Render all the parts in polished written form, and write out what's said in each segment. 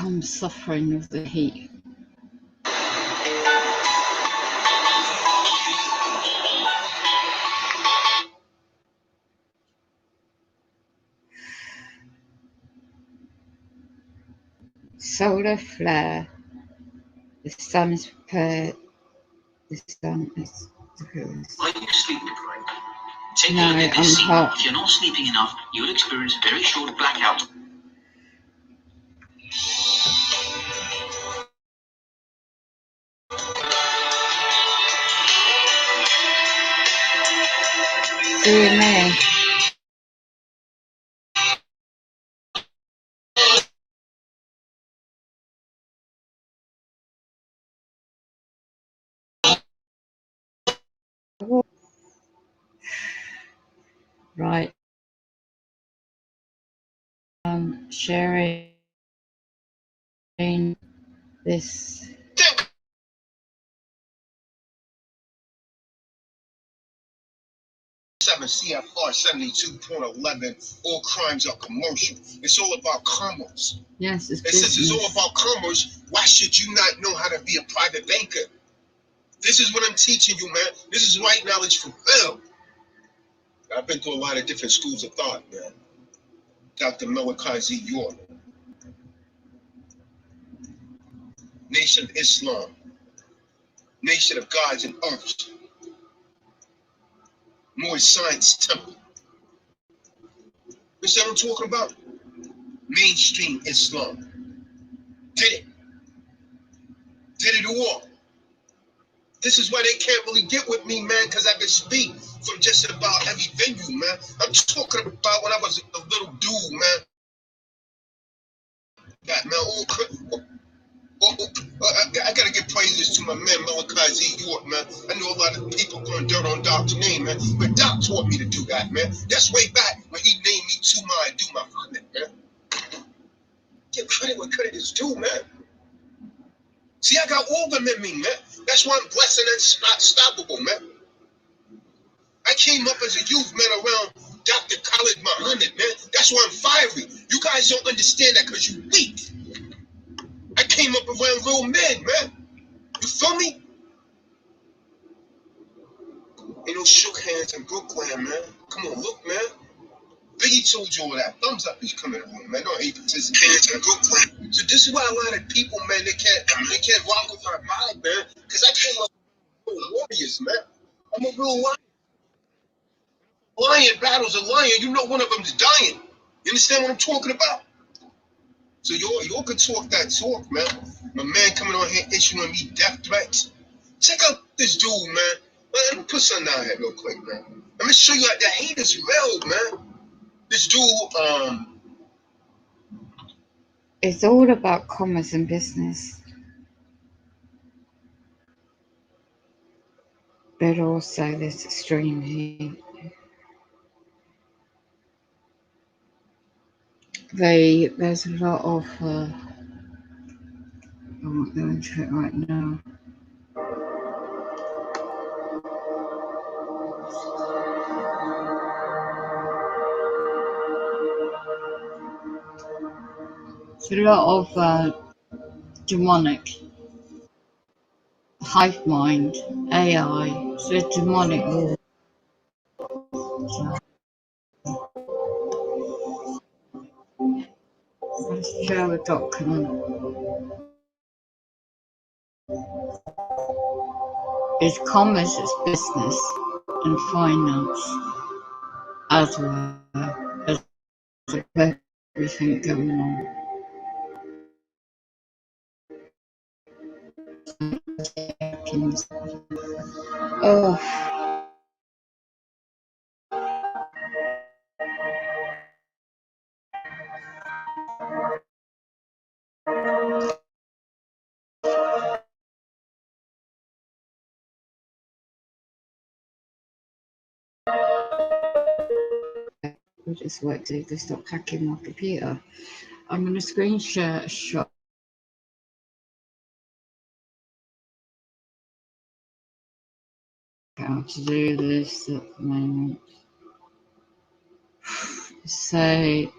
I'm suffering with the heat. Solar flare. The sun is prepared. The sun is. Are you sleep deprived? Take No, a look at I'm this scene. hot. If you're not sleeping enough, you'll experience a very short blackout. See you there. Right. Sharing this. CFR 72.11, all crimes are commercial. It's all about commerce. Yes, it's Since it's all about commerce, why should you not know how to be a private banker? This is what I'm teaching you, man. This is right knowledge for real. I've been through a lot of different schools of thought, man. Dr. Malachi Z. York, Nation of Islam, Nation of Gods and Earths, Moorish Science Temple. You see what I'm talking about? Mainstream Islam. Did it all. This is why they can't really get with me, man, because I can speak from just about every venue, man. I'm talking about when I was a little dude, man. That, man, I gotta give praises to my man Malachi Z. York, man. I know a lot of people putting dirt on Doc's name, man, but Doc taught me to do that, man. That's way back when he named me Tuma and do my Muhammad, man. Give credit where credit is due, man. See, I got all them in me, man. That's why I'm blessed and unstoppable, man. I came up as a youth, man, around Dr. Khalid Muhammad, man. That's why I'm fiery. You guys don't understand that because you weak. I came up around real men, man. You feel me? Ain't no shook hands in Brooklyn, man. Come on, look, man. Biggie told you all that. Thumbs up, he's coming in, man. Don't hate participants in Brooklyn. So this is why a lot of people, man, they can't rock with our vibe, man. Because I came up with real warriors, man. I'm a real lion. Lion battles a lion. You know one of them's dying. You understand what I'm talking about? So y'all could talk that talk, man. My man coming on here issuing me death threats. Check out this dude, man. Let me put something down here real quick, man. Let me show you that the hate is real, man. This dude, It's all about commerce and business, but also this extreme heat. There's a lot of. I won't go into it right now. It's a lot of demonic hive mind, AI. So demonic. Let's share a document. It's commerce, it's business and finance as well as everything going on. Oh, I just worked to stop hacking my computer. I'm going to screen share a shot. How to do this at the moment. Say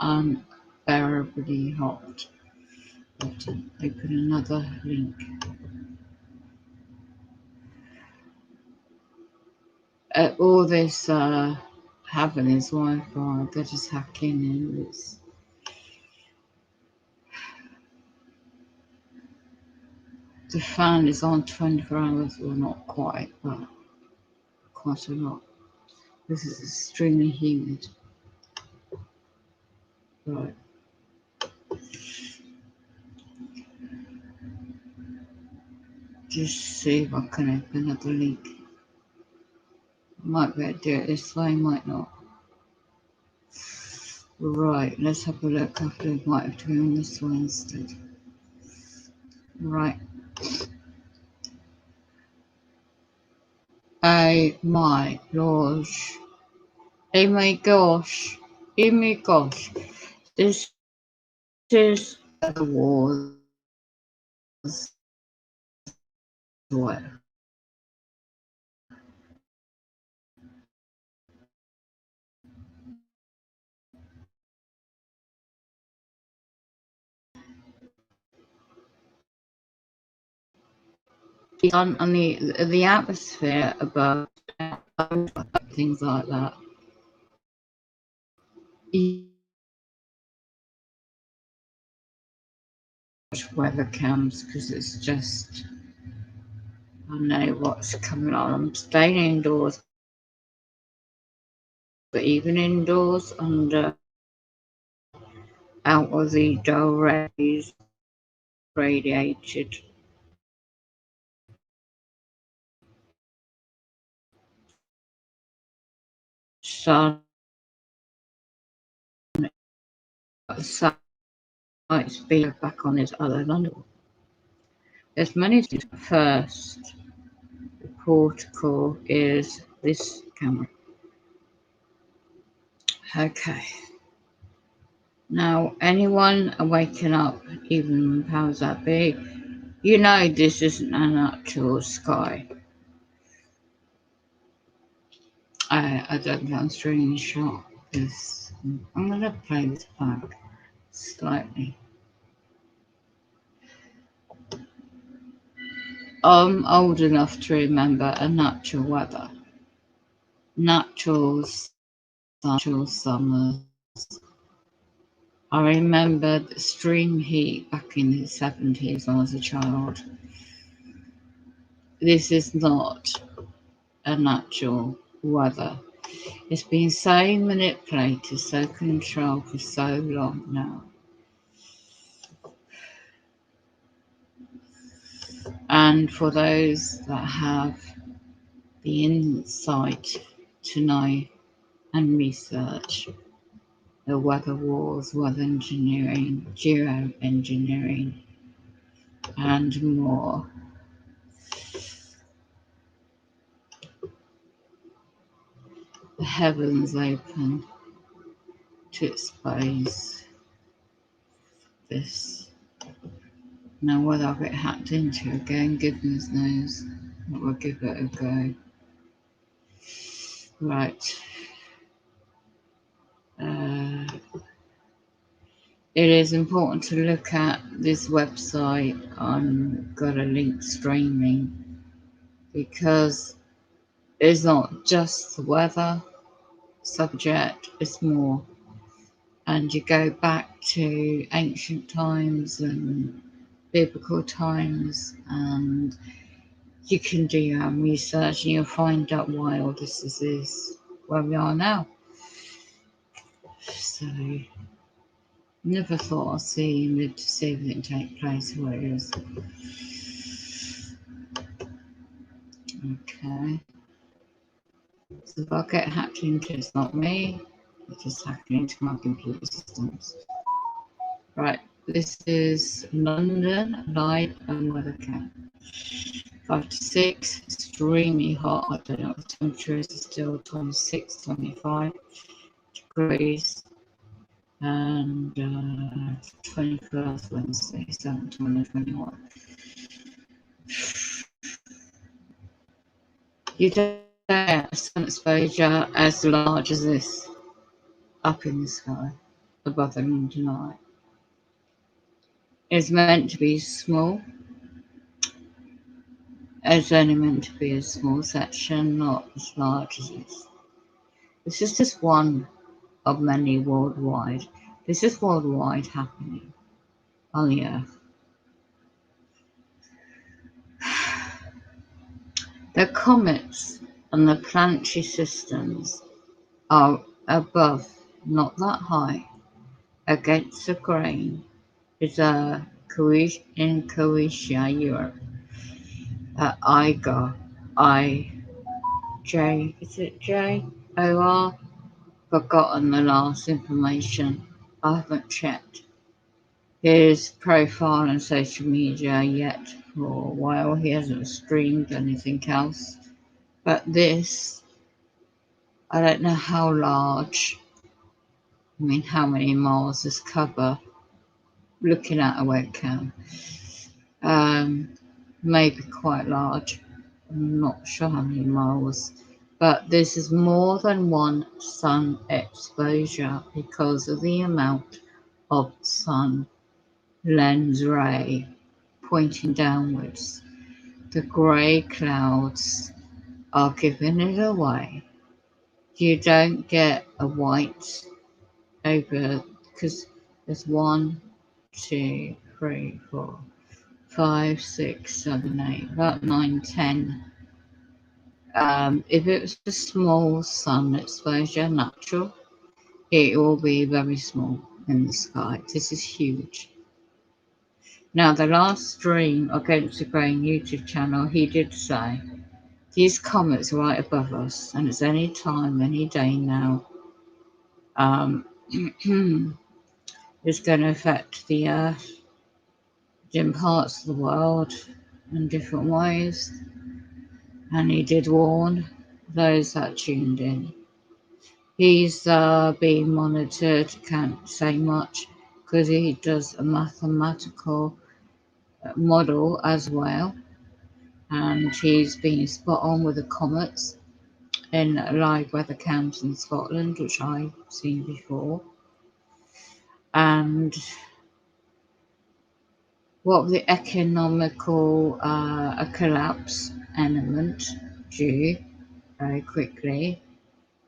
unbearably hot. button. Open another link. All this having is Wi-Fi. They're just hacking in. The fan is on 24 hours. Well, not quite, but quite a lot. This is extremely humid. Right. Just see if I can open another link. Might be able to do it this way, might not. Right, let's have a look. I think I might have to go on this one instead. Right. Oh my gosh. Oh my gosh. Oh my gosh. This is the wars. What? On the atmosphere above, things like that. Weather cams, because it's just, I know what's coming on. I'm staying indoors, but even indoors under out of the direct radiated sun, sunlight's being back on his other London. There's many things. First, the protocol is this camera. Okay. Now, anyone waking up, even powers that be, you know this isn't a natural sky. I don't think I'm stringing shot because I'm going to play this back slightly. I'm old enough to remember a natural weather, natural summers. I remember the extreme heat back in the 70s when I was a child. This is not a natural weather. It's been so manipulated, so controlled for so long now. And for those that have the insight to know and research the weather wars, weather engineering, geoengineering, and more, the heavens open to expose this. Now whether I'll get hacked into again, goodness knows, but we'll give it a go. Right. It is important to look at this website. I've got a link streaming because it's not just the weather subject, it's more. And you go back to ancient times and biblical times, and you can do your own research and you'll find out why all this is where we are now. So, never thought I'd see and live to see everything take place where it is. Okay. So if I get hacked into, it's not me, it's just hacking into my computer systems. Right, this is London light and weather cam. 5 to 6, extremely hot. I don't know what the temperature is, it's still 26, 25 degrees. And 21st Wednesday, 7th, 2021. You don't get sun exposure as large as this up in the sky above the London eye. is meant to be small. It's only meant to be a small section, not as large as this. This is just one of many worldwide. This is worldwide happening on the Earth. The comets and the planetary systems are above, not that high, against the grain is in Croatia, Europe. Is it J-O-R? Forgotten the last information. I haven't checked his profile on social media yet for a while. He hasn't streamed anything else. But this, I don't know how large, how many miles this cover, looking at a webcam. Maybe quite large. I'm not sure how many miles. But this is more than one sun exposure because of the amount of sun lens ray pointing downwards. The grey clouds are giving it away. You don't get a white over, because there's 1, 2, 3, 4, 5, 6, 7, 8, about 9, 10. If it was a small sun exposure, natural, it will be very small in the sky. This is huge. Now, the last stream Against the Grain YouTube channel, he did say, these comets are right above us, and it's any time, any day now. It's going to affect the Earth in parts of the world in different ways. And he did warn those that tuned in. He's being monitored, can't say much, because he does a mathematical model as well. And he's been spot on with the comets in live weather cams in Scotland, which I've seen before. And what the economical collapse element due very quickly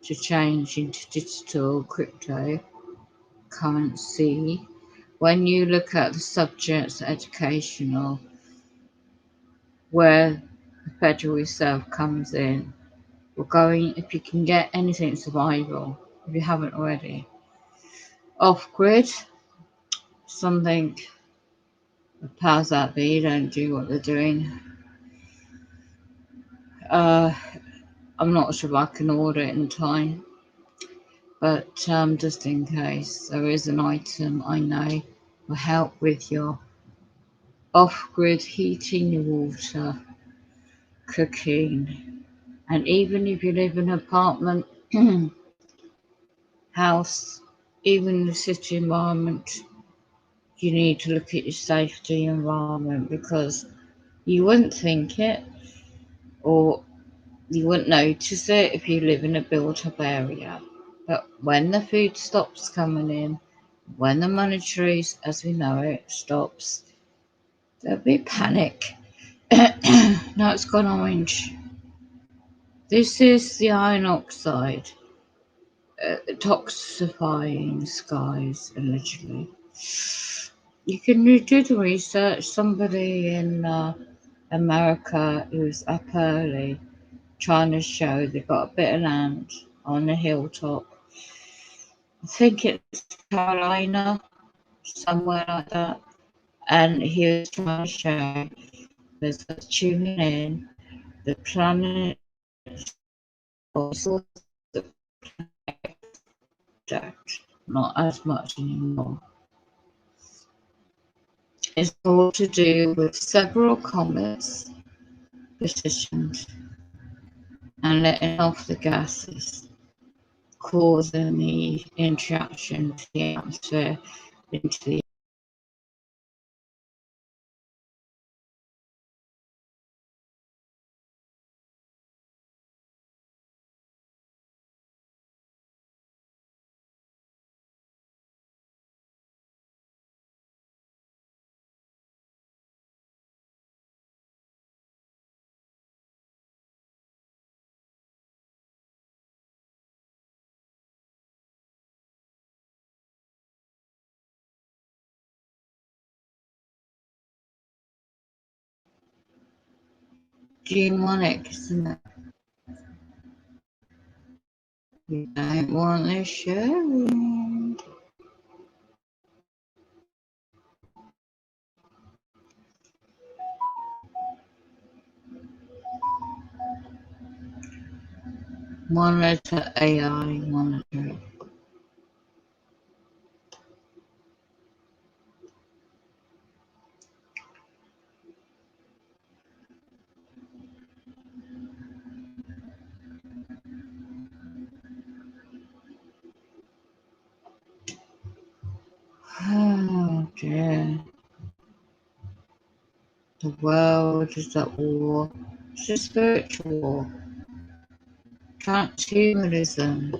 to change into digital cryptocurrency. When you look at the subjects educational, where the Federal Reserve comes in, we're going, if you can get anything survival, if you haven't already, off-grid, something, the powers that be don't do what they're doing. I'm not sure if I can order it in time, but just in case, there is an item I know will help with your off-grid heating, your water, cooking, and even if you live in an apartment, house, even the city environment, you need to look at your safety environment, because you wouldn't think it, or you wouldn't notice it if you live in a built-up area. But when the food stops coming in, when the monetary, as we know it, stops, there'll be panic. Now it's gone orange. This is the iron oxide toxifying skies, allegedly. You can do the research. Somebody in America who's up early trying to show they've got a bit of land on a hilltop. I think it's Carolina, somewhere like that. And he was trying to show there's tuning in the planet or sort of not as much anymore. It's all to do with several comets positioned and letting off the gases, causing the interaction to the atmosphere into the demonic, isn't it? You don't want to show it. Monitor AI, monitor. Oh dear. The world is at war. It's a spiritual war. Transhumanism.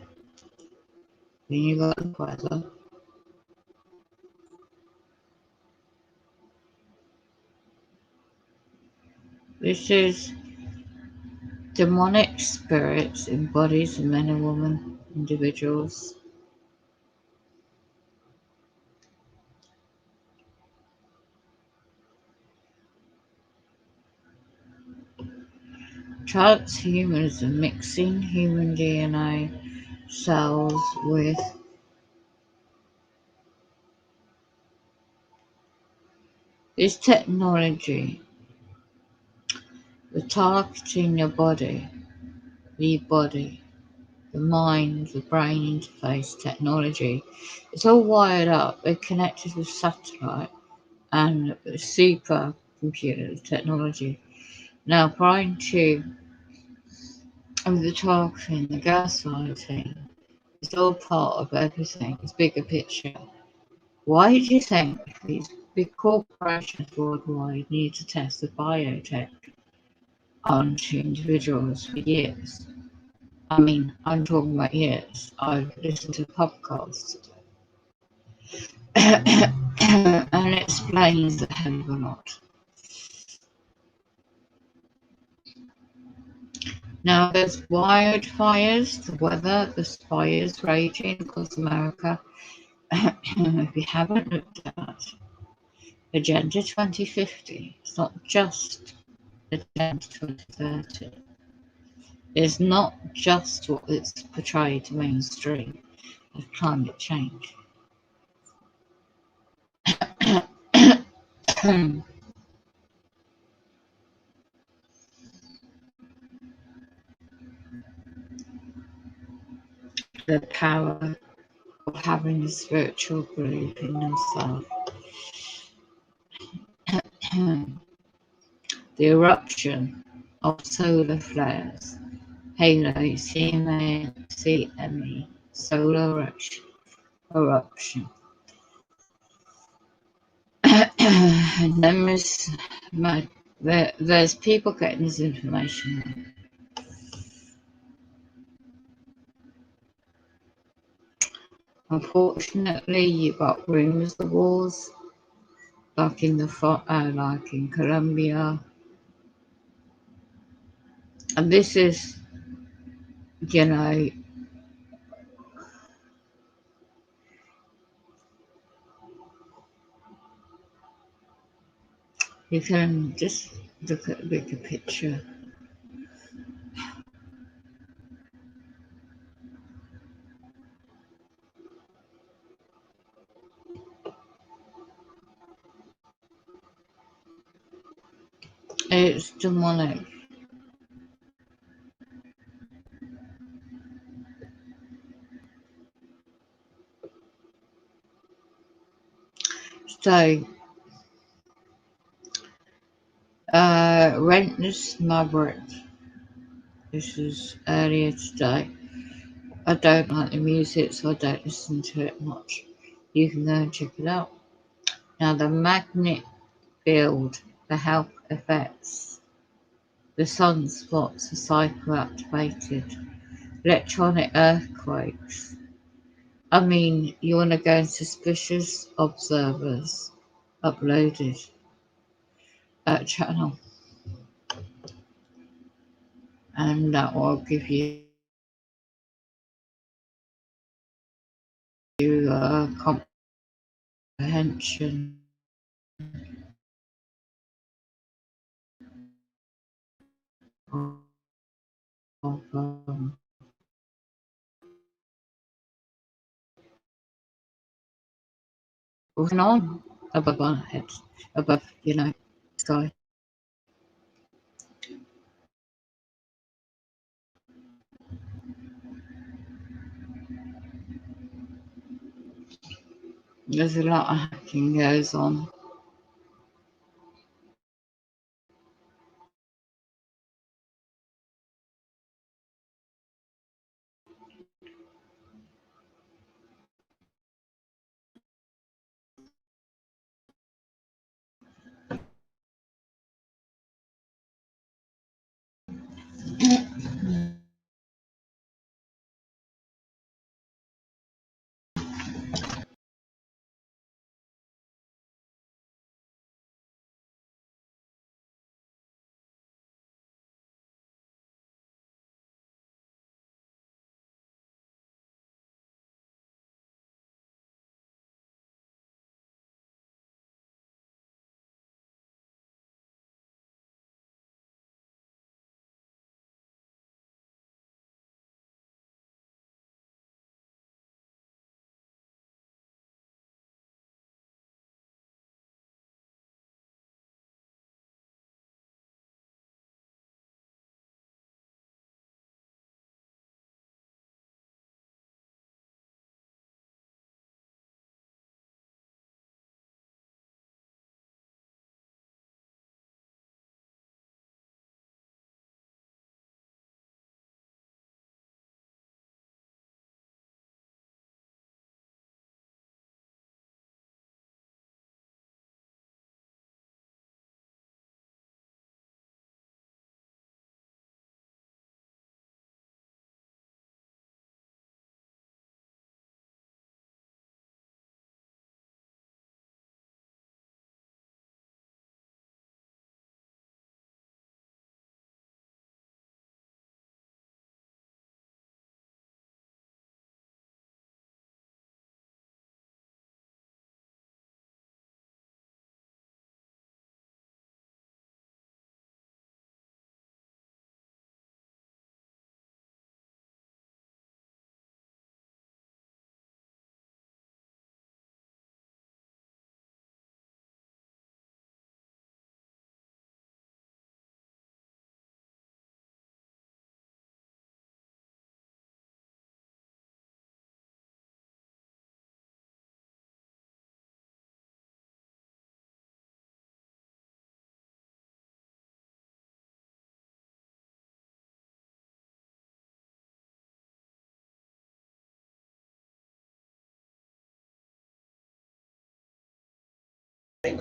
Then you got the weather. This is demonic spirits in bodies of men and women, individuals. Transhumanism, mixing human DNA cells with this technology, the targeting your body, the body, the mind, the brain interface technology. It's all wired up. They're connected with satellite and supercomputer technology. Now, prior to the targeting, the gaslighting, it's all part of everything. It's bigger picture. Why do you think these big corporations worldwide need to test the biotech onto individuals for years? I mean, I'm talking about years. I've listened to podcasts and it explains a hell of a lot. Now, there's wildfires, the weather, the fires raging across America. If you haven't looked at Agenda 2050, it's not just Agenda 2030. It's not just what it's portrayed mainstream of climate change. The power of having a spiritual belief in yourself. The eruption of solar flares, halo, CME, solar eruption. And then there's people getting this information. Unfortunately, you got rumors of wars, like in Colombia, and this is, you know, you can just look at the bigger picture. It's demonic. So, Relentless Maverick. This is earlier today. I don't like the music, so I don't listen to it much. You can go and check it out. Now, the magnet field, the health effects, the sunspots are psychoactivated, electronic earthquakes. I mean, you want to go in suspicious observers uploaded that channel, and that will give you comprehension of what's going on above our heads, above, sky. There's a lot of hacking goes on.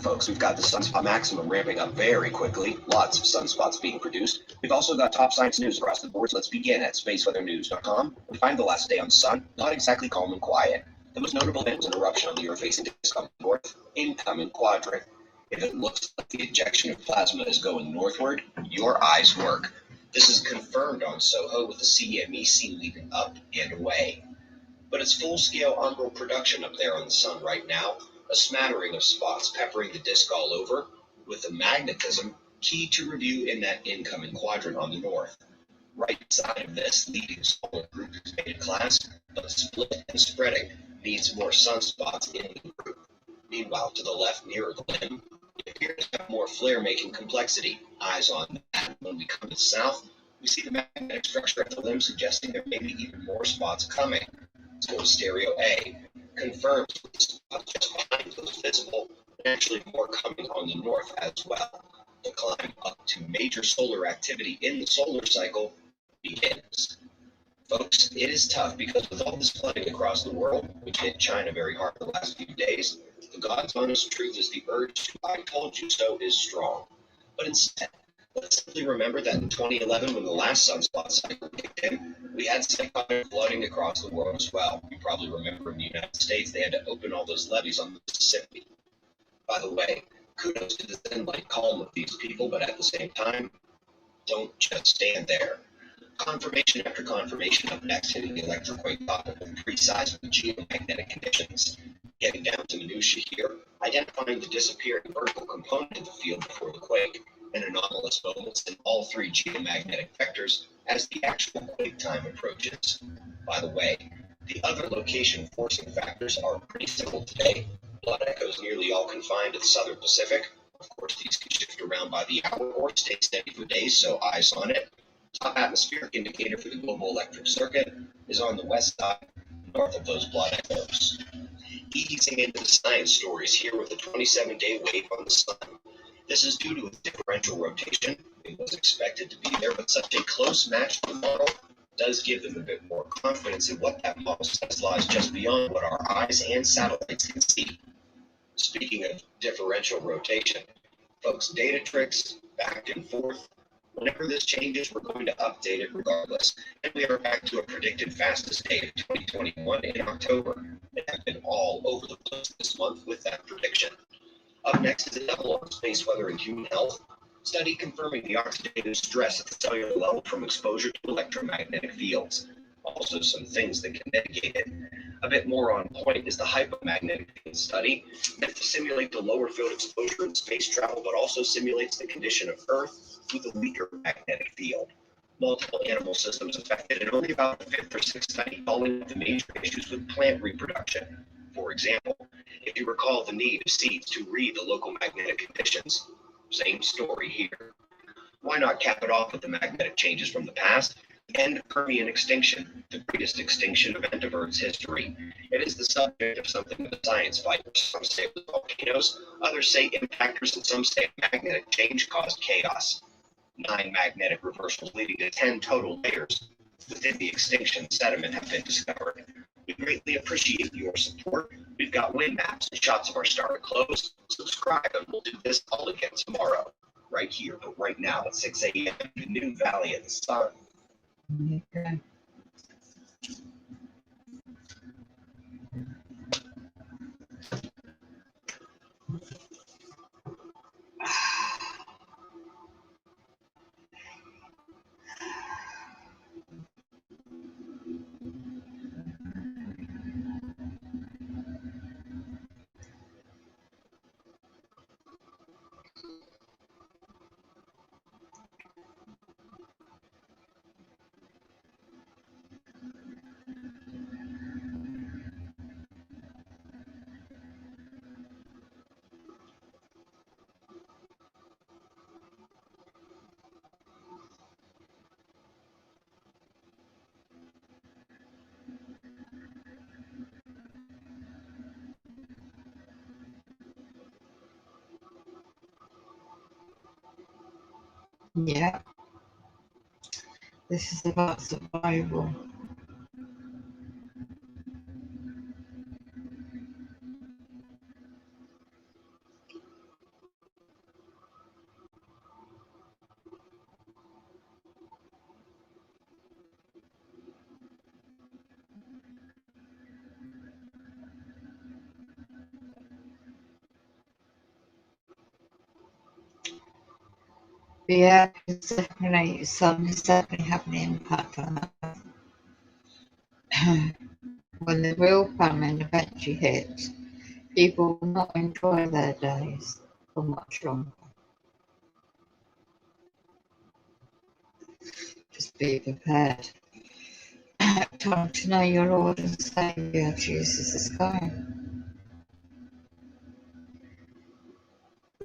Folks, we've got the sunspot maximum ramping up very quickly. Lots of sunspots being produced. We've also got top science news across the board. So let's begin at spaceweathernews.com. We find the last day on the sun not exactly calm and quiet. The most notable event was an eruption on the Earth-facing disk on the north incoming quadrant. If it looks like the ejection of plasma is going northward, your eyes work. This is confirmed on SOHO with the CMEC leading up and away. But it's full-scale on-world production up there on the sun right now. A smattering of spots peppering the disk all over, with the magnetism key to review in that incoming quadrant on the north. Right side of this leading solar group is Beta class, but split and spreading needs more sunspots in the group. Meanwhile, to the left nearer the limb, it appears to have more flare-making complexity. Eyes on that. When we come to the south, we see the magnetic structure at the limb suggesting there may be even more spots coming. So stereo A confirms the spots just behind those visible, and actually more coming on the north as well. The climb up to major solar activity in the solar cycle begins. Folks, it is tough because with all this flooding across the world, which hit China very hard the last few days, the God's honest truth is the urge to "I told you so" is strong. But instead, let's simply remember that in 2011, when the last sunspot cycle kicked in, we had cyclonic flooding across the world as well. You probably remember in the United States, they had to open all those levees on the Mississippi. By the way, kudos to the zen-like calm of these people, but at the same time, don't just stand there. Confirmation after confirmation up next, hitting the electroquake topic of pre-seismic geomagnetic conditions. Getting down to minutiae here, identifying the disappearing vertical component of the field before the quake. and anomalous moments in all three geomagnetic vectors as the actual quake time approaches. By the way, the other location forcing factors are pretty simple today. Blood echoes nearly all confined to the southern Pacific. Of course, these can shift around by the hour or stay steady for days, so eyes on it. Top atmospheric indicator for the global electric circuit is on the west side, north of those blood echoes. Easing into the science stories here with a 27-day wave on the sun. This is due to its differential rotation. It was expected to be there, but such a close match to the model does give them a bit more confidence in what that model says lies just beyond what our eyes and satellites can see. Speaking of differential rotation, folks, data tricks, back and forth. Whenever this changes, we're going to update it regardless. And we are back to a predicted fastest day of 2021 in October. It has been all over the place this month with that prediction. Up next is a double on space weather and human health. Study confirming the oxidative stress at the cellular level from exposure to electromagnetic fields. Also, some things that can mitigate it. A bit more on point is the hypomagnetic field study, meant to simulate the lower field exposure in space travel, but also simulates the condition of Earth with a weaker magnetic field. Multiple animal systems affected, and only about a fifth or sixth study calling out the major issues with plant reproduction. For example, if you recall the need of seeds to read the local magnetic conditions, same story here. Why not cap it off with the magnetic changes from the past? The end of Permian extinction, the greatest extinction event of Earth's history. It is the subject of something of a science fight. Some say it was volcanoes, others say impactors, and some say magnetic change caused chaos. 9 magnetic reversals leading to 10 total layers within the extinction sediment have been discovered. We greatly appreciate your support. We've got wind maps and shots of our star to close. Subscribe and we'll do this all again tomorrow. Right here, but right now at 6 a.m. in the New Valley of the Sun. Okay. Yeah, this is about survival. Yeah, it's definitely, sun is definitely having an impact on that. When the real famine eventually hits, people will not enjoy their days for much longer. Just be prepared. Time to know your Lord and Saviour, Jesus is coming.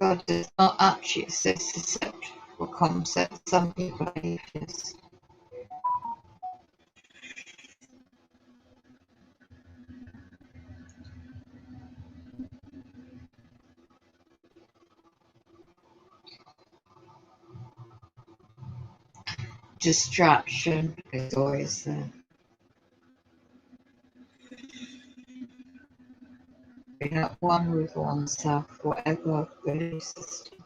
God does not actually exist except for concepts. Some people are atheists. Distraction is always there. Being at one with oneself, whatever belief system.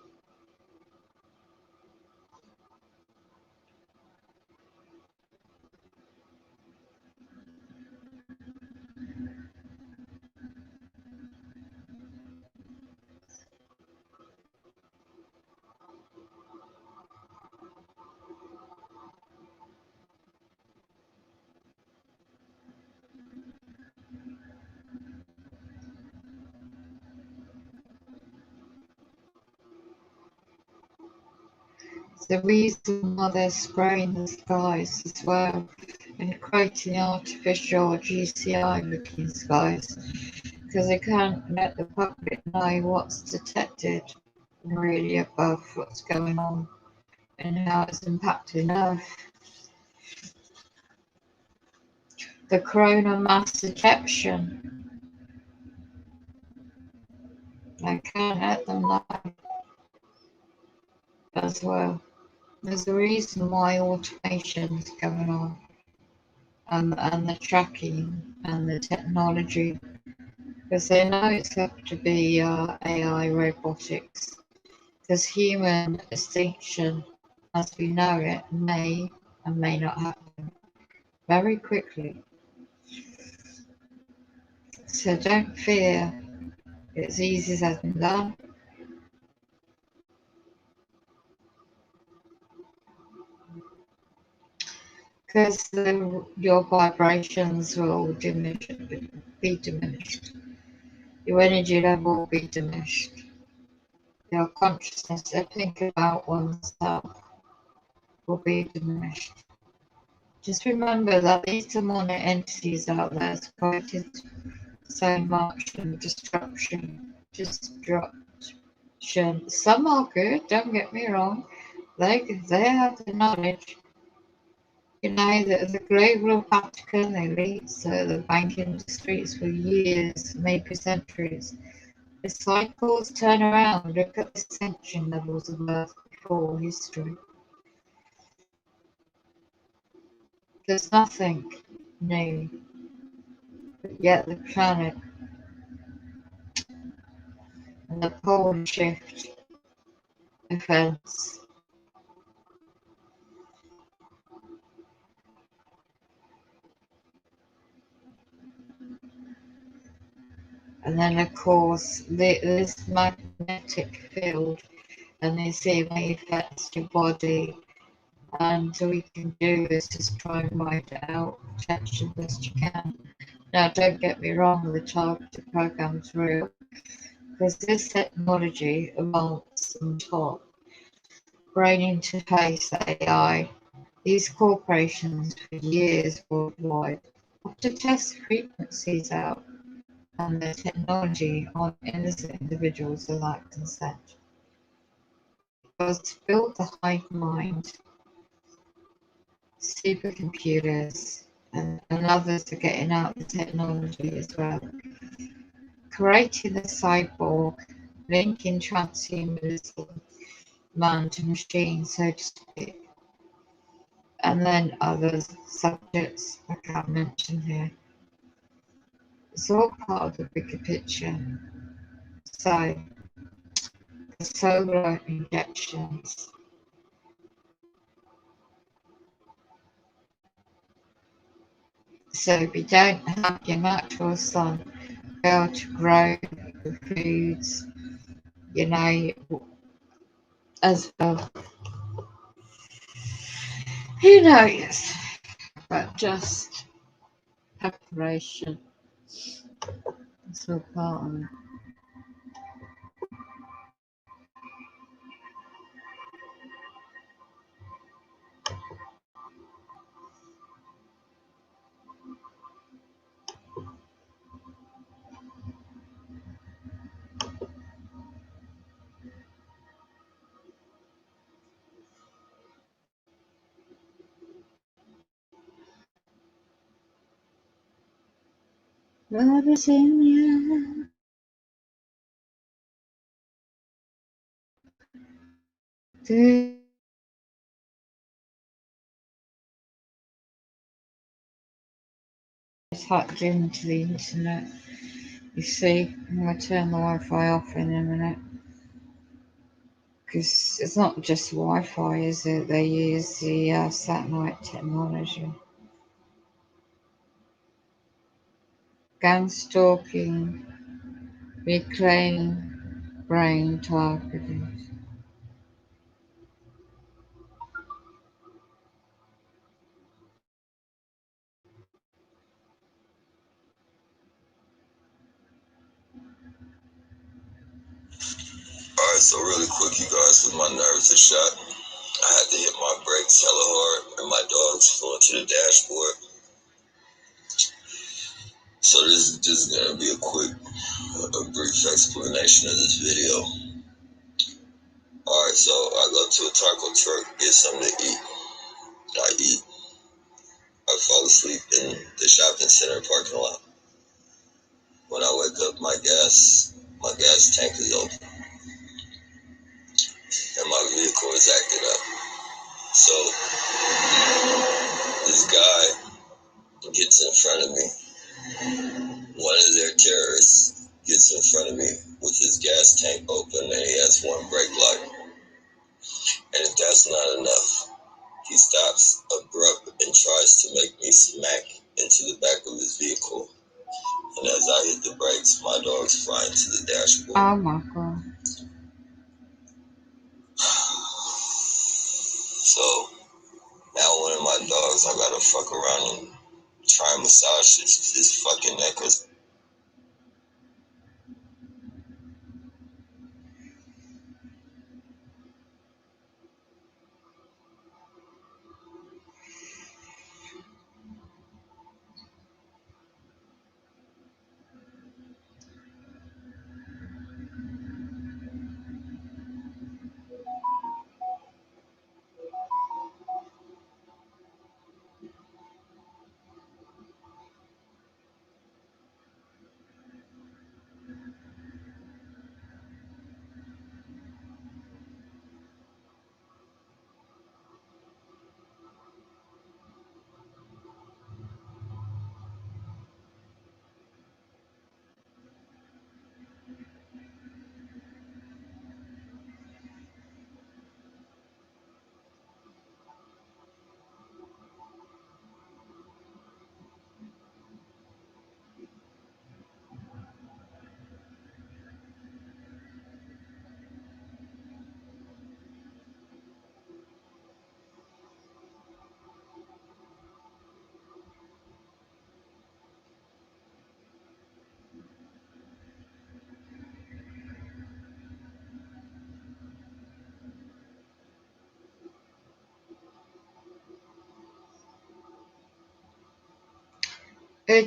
the reason why they're spraying the skies as well and creating artificial GCI looking skies, because they can't let the public know what's detected really above what's going on and how it's impacting Earth. The coronal mass ejection, they can't let them know as well. There's a reason why automation is going on, and the tracking and the technology, because they know it's got to be AI robotics, because human extinction as we know it may and may not happen very quickly. So don't fear, it's easy said than done. Because your vibrations will be diminished. Your energy level will be diminished. Your consciousness, everything about oneself will be diminished. Just remember that these demonic entities out there have created so much destruction. Some are good, don't get me wrong. They have the knowledge. You know, the global Vatican, the elites, the banking industries for years, maybe centuries. The cycles turn around. Look at the ascension levels of Earth before history. There's nothing new, but yet the planet and the pole shift events. And then, of course, this magnetic field, and they see it may affect your body. And all you can do is just try and write it out, catch the best you can. Now, don't get me wrong, the targeted program's real, because this technology advanced on top, brain interface AI, these corporations for years worldwide have to test frequencies out and their technology on innocent individuals without consent. Because to build the hive mind, supercomputers and others are getting out the technology as well, creating the cyborg, linking transhumanism, man to machine, so to speak, and then other subjects I can't mention here. It's all part of the bigger picture. So, the solar injections. So if you don't have your natural sun, be able to grow the foods, you know, as well. Who knows? But just preparation. It's all part of it. Love is in you. It's hacked into the internet. You see, I'm going to turn the Wi-Fi off in a minute. Because it's not just Wi-Fi, is it? They use the satellite technology. Gang stalking, reclaiming brain targeting. Alright, so really quick, you guys, because my nerves are shot. I had hit my brakes hella hard, and my dogs flew into the dashboard. So this is just gonna be a brief explanation of this video. Alright, so I go to a taco truck, get something to eat. I eat. I fall asleep in the shopping center parking lot. When I wake up, my gas tank is open, and my vehicle is acting up. So this guy gets in front of me. One of their terrorists gets in front of me with his gas tank open, and he has one brake light. And if that's not enough, he stops abrupt and tries to make me smack into the back of his vehicle. And as I hit the brakes, my dogs fly into the dashboard. Oh my God. So now one of my dogs, I gotta fuck around and try and massage his fucking neck. It's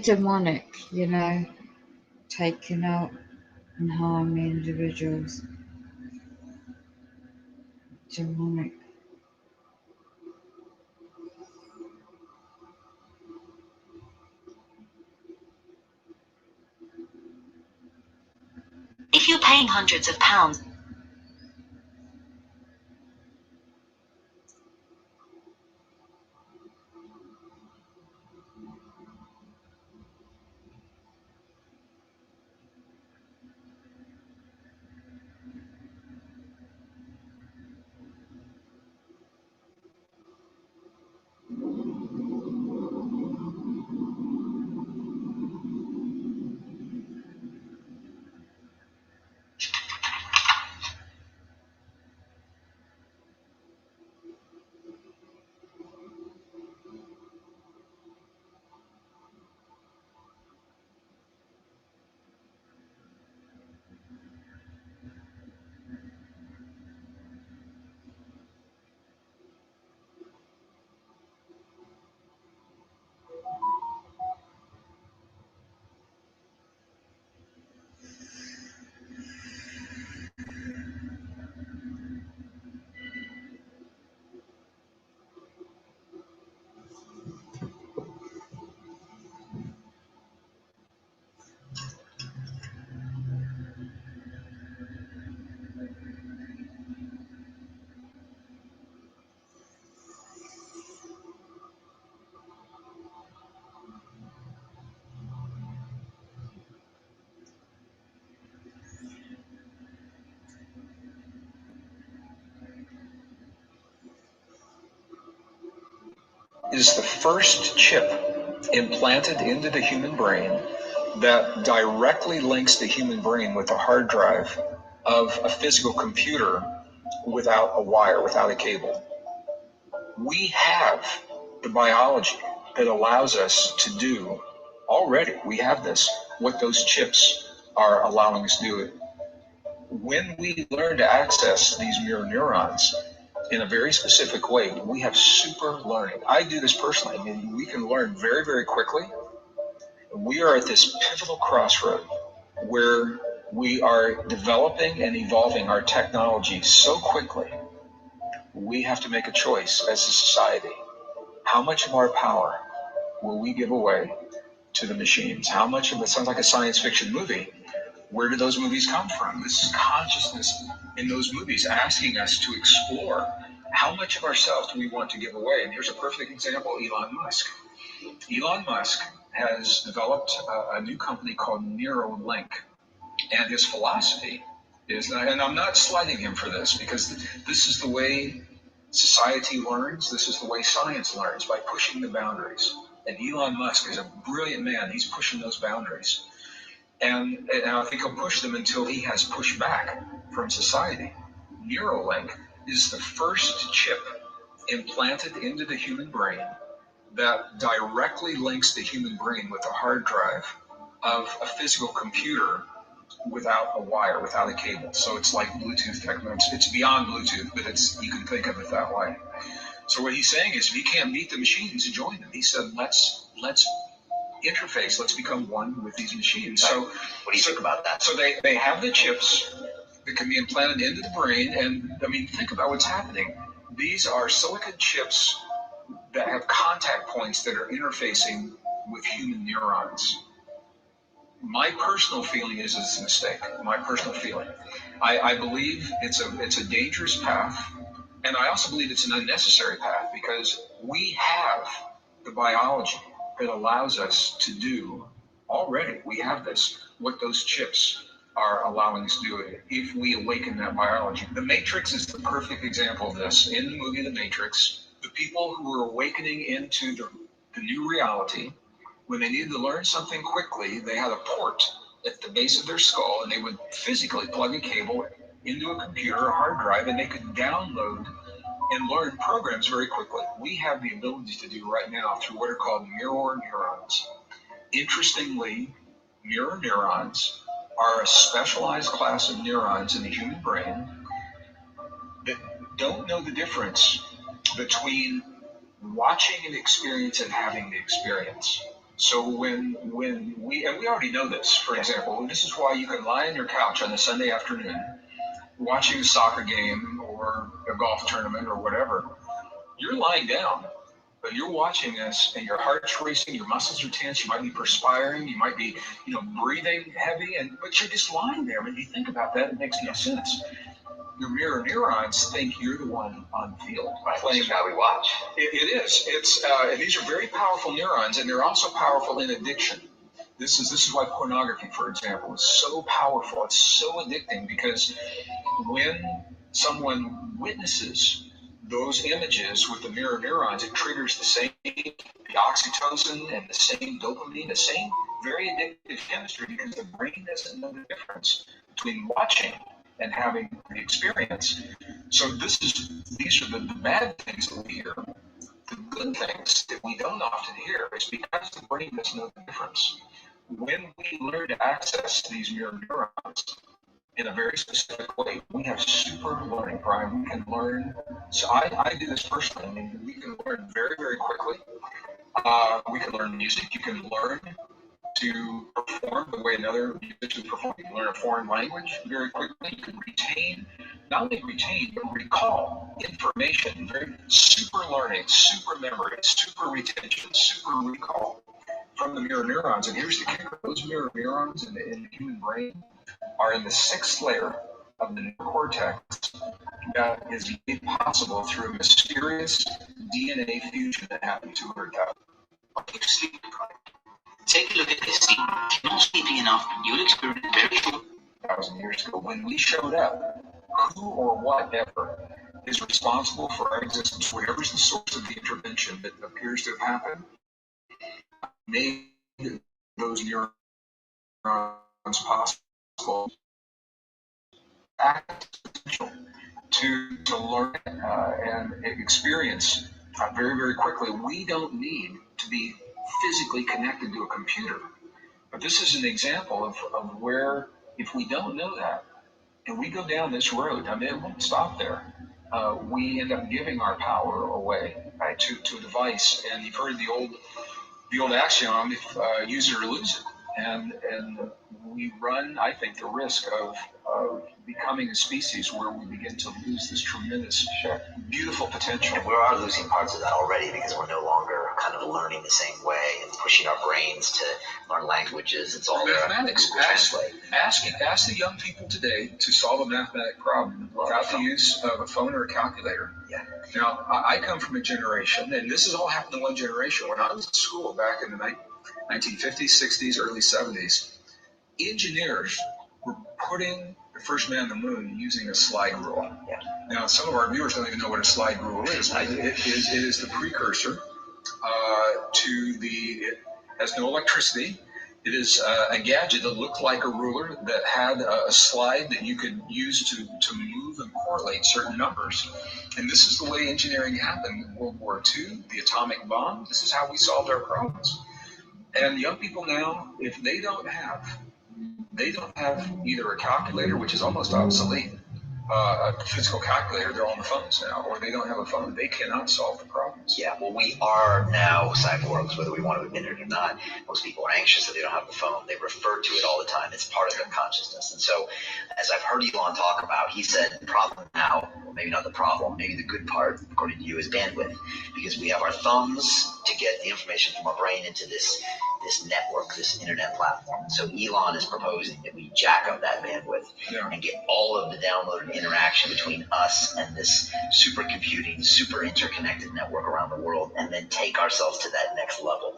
demonic, you know, taking out and harming individuals. Demonic. If you're paying hundreds of pounds, is the first chip implanted into the human brain that directly links the human brain with a hard drive of a physical computer without a wire, without a cable. We have the biology that allows us to do already, we have this, what those chips are allowing us to do. When we learn to access these mirror neurons in a very specific way. We have super learning. I do this personally. I mean, we can learn very, very quickly. We are at this pivotal crossroad where we are developing and evolving our technology so quickly. We have to make a choice as a society. How much of our power will we give away to the machines? How much of it sounds like a science fiction movie? Where do those movies come from? This is consciousness in those movies asking us to explore how much of ourselves do we want to give away. And here's a perfect example, Elon Musk. Elon Musk has developed a new company called Neuralink. And his philosophy is, and I'm not slighting him for this, because this is the way society learns, this is the way science learns, by pushing the boundaries. And Elon Musk is a brilliant man. He's pushing those boundaries. And I think he'll push them until he has pushback from society. Neuralink is the first chip implanted into the human brain that directly links the human brain with a hard drive of a physical computer without a wire, without a cable. So it's like Bluetooth technology. It's beyond Bluetooth, but you can think of it that way. So what he's saying is, if you can't beat the machines, join them. He said, let's interface, let's become one with these machines. So what do you think about that? So they have the chips that can be implanted into the brain, and I mean, think about what's happening. These are silicon chips that have contact points that are interfacing with human neurons. My personal feeling is it's a mistake. My personal feeling. I believe it's a dangerous path, and I also believe it's an unnecessary path, because we have the biology that allows us to do already. We have this, what those chips are allowing us to do if we awaken that biology. The Matrix is the perfect example of this. In the movie The Matrix, the people who were awakening into the new reality, when they needed to learn something quickly, they had a port at the base of their skull, and they would physically plug a cable into a computer, a hard drive, and they could download and learn programs very quickly. We have the ability to do right now through what are called mirror neurons. Interestingly, mirror neurons are a specialized class of neurons in the human brain that don't know the difference between watching an experience and having the experience. So when we already know this, for example, this is why you can lie on your couch on a Sunday afternoon watching a soccer game or a golf tournament or whatever. You're lying down, but you're watching this, and your heart's racing, your muscles are tense, you might be perspiring, you might be, breathing heavy, but you're just lying there. When you think about that, it makes no sense. Your mirror neurons think you're the one on the field playing. How we watch. It is. And these are very powerful neurons, and they're also powerful in addiction. This is why pornography, for example, is so powerful. It's so addicting, because when someone witnesses those images with the mirror neurons, it triggers the same the oxytocin and the same dopamine, the same very addictive chemistry, because the brain doesn't know the difference between watching and having the experience. So these are the bad things that we hear. The good things that we don't often hear is because the brain doesn't know the difference. When we learn to access these mirror neurons in a very specific way, we have super learning, Brian. We can learn. So I do this personally. I mean, we can learn very, very quickly. We can learn music. You can learn to perform the way another musician performs. You can learn a foreign language very quickly. You can not only retain, but recall information. Very super learning, super memory, super retention, super recall from the mirror neurons. And here's the kicker. Those mirror neurons in the human brain are in the 6th layer of the neocortex that is made possible through a mysterious DNA fusion that happened 200,000. Take a look at this scene. If you're not sleeping enough, you'll experience very short 1,000 years ago, when we showed up, who or whatever is responsible for our existence, whatever's the source of the intervention that appears to have happened, made those neurons possible, potential to learn and experience very, very quickly. We don't need to be physically connected to a computer. But this is an example of where, if we don't know that, and we go down this road, I mean, it won't stop there. we end up giving our power away, right, to a device. And you've heard the old axiom, if use it or lose it. And we run, I think, the risk of becoming a species where we begin to lose this tremendous, beautiful potential. And we are losing parts of that already because we're no longer kind of learning the same way and pushing our brains to learn languages. It's all mathematics. Translate. Ask the young people today to solve a mathematic problem without the use of a phone or a calculator. Yeah. Now, I come from a generation, and this has all happened in one generation. When I was in school back in the 1950s, 60s, early 70s, engineers were putting the first man on the moon using a slide rule. Yeah. Now, some of our viewers don't even know what a slide rule is. It is the precursor to it has no electricity. It is a gadget that looked like a ruler that had a slide that you could use to move and correlate certain numbers. And this is the way engineering happened in World War II, the atomic bomb. This is how we solved our problems. And young people now, if they don't have either a calculator, which is almost obsolete, a physical calculator, they're on the phones now, or they don't have a phone, they cannot solve the problems. Yeah, well, we are now cyborgs, whether we want to admit it or not. Most people are anxious that they don't have the phone. They refer to it all the time. It's part of their consciousness. And so, as I've heard Elon talk about, he said the problem now, or maybe not the problem, maybe the good part, according to you, is bandwidth. Because we have our thumbs to get the information from our brain into this network, this internet platform. So Elon is proposing that we jack up that bandwidth and get all of the download and interaction between us and this supercomputing, super interconnected network around the world, and then take ourselves to that next level.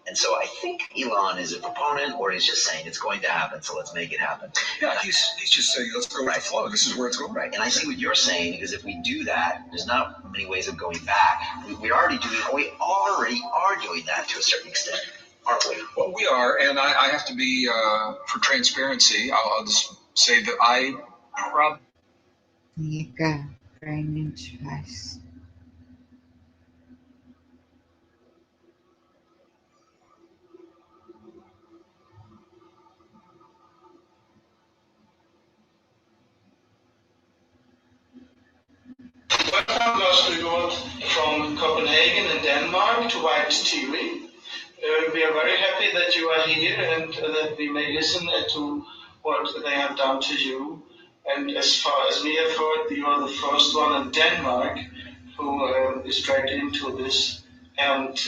And so I think Elon is a proponent, or he's just saying it's going to happen, so let's make it happen. Yeah, he's just saying let's go with the flow. This is where it's going. Right, and I see what you're saying, because if we do that, there's not many ways of going back. We already are doing that to a certain extent. Aren't we? Well, we are, and I have to be, for transparency, I'll just say that I probably... There you go, brain interface. Welcome, Lars Nygaard from Copenhagen in Denmark to Virus TV. We are very happy that you are here and that we may listen to what they have done to you. And as far as we have heard, you are the first one in Denmark who is dragged into this. And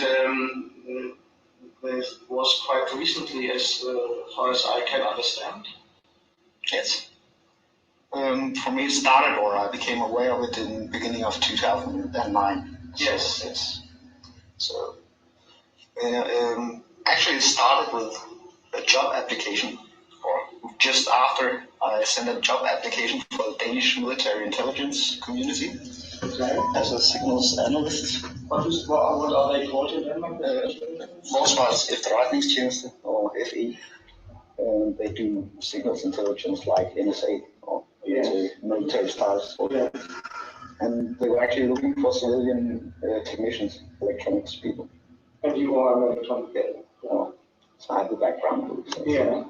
it was quite recently, as far as I can understand. Yes. For me, it started, or I became aware of it in the beginning of 2009. Yes. So, actually, it started with a job application, or just after I sent a job application for the Danish military intelligence community as a signals analyst. What are they called in Denmark? Forsvarets Efterretningstjeneste, or FE. They do signals intelligence like NSA or military styles. And they were actually looking for civilian technicians, electronics people. And you are an electronic guy? So I have the background. Yeah.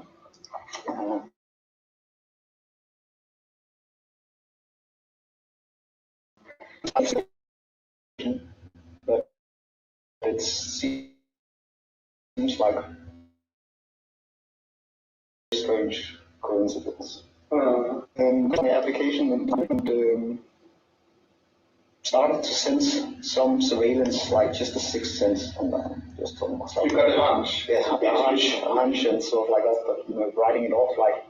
But it seems like a strange coincidence. The application and started to sense some surveillance, like just a sixth sense on that. Just almost like you got a hunch. Yeah, a hunch and sort of like that. But writing it off like,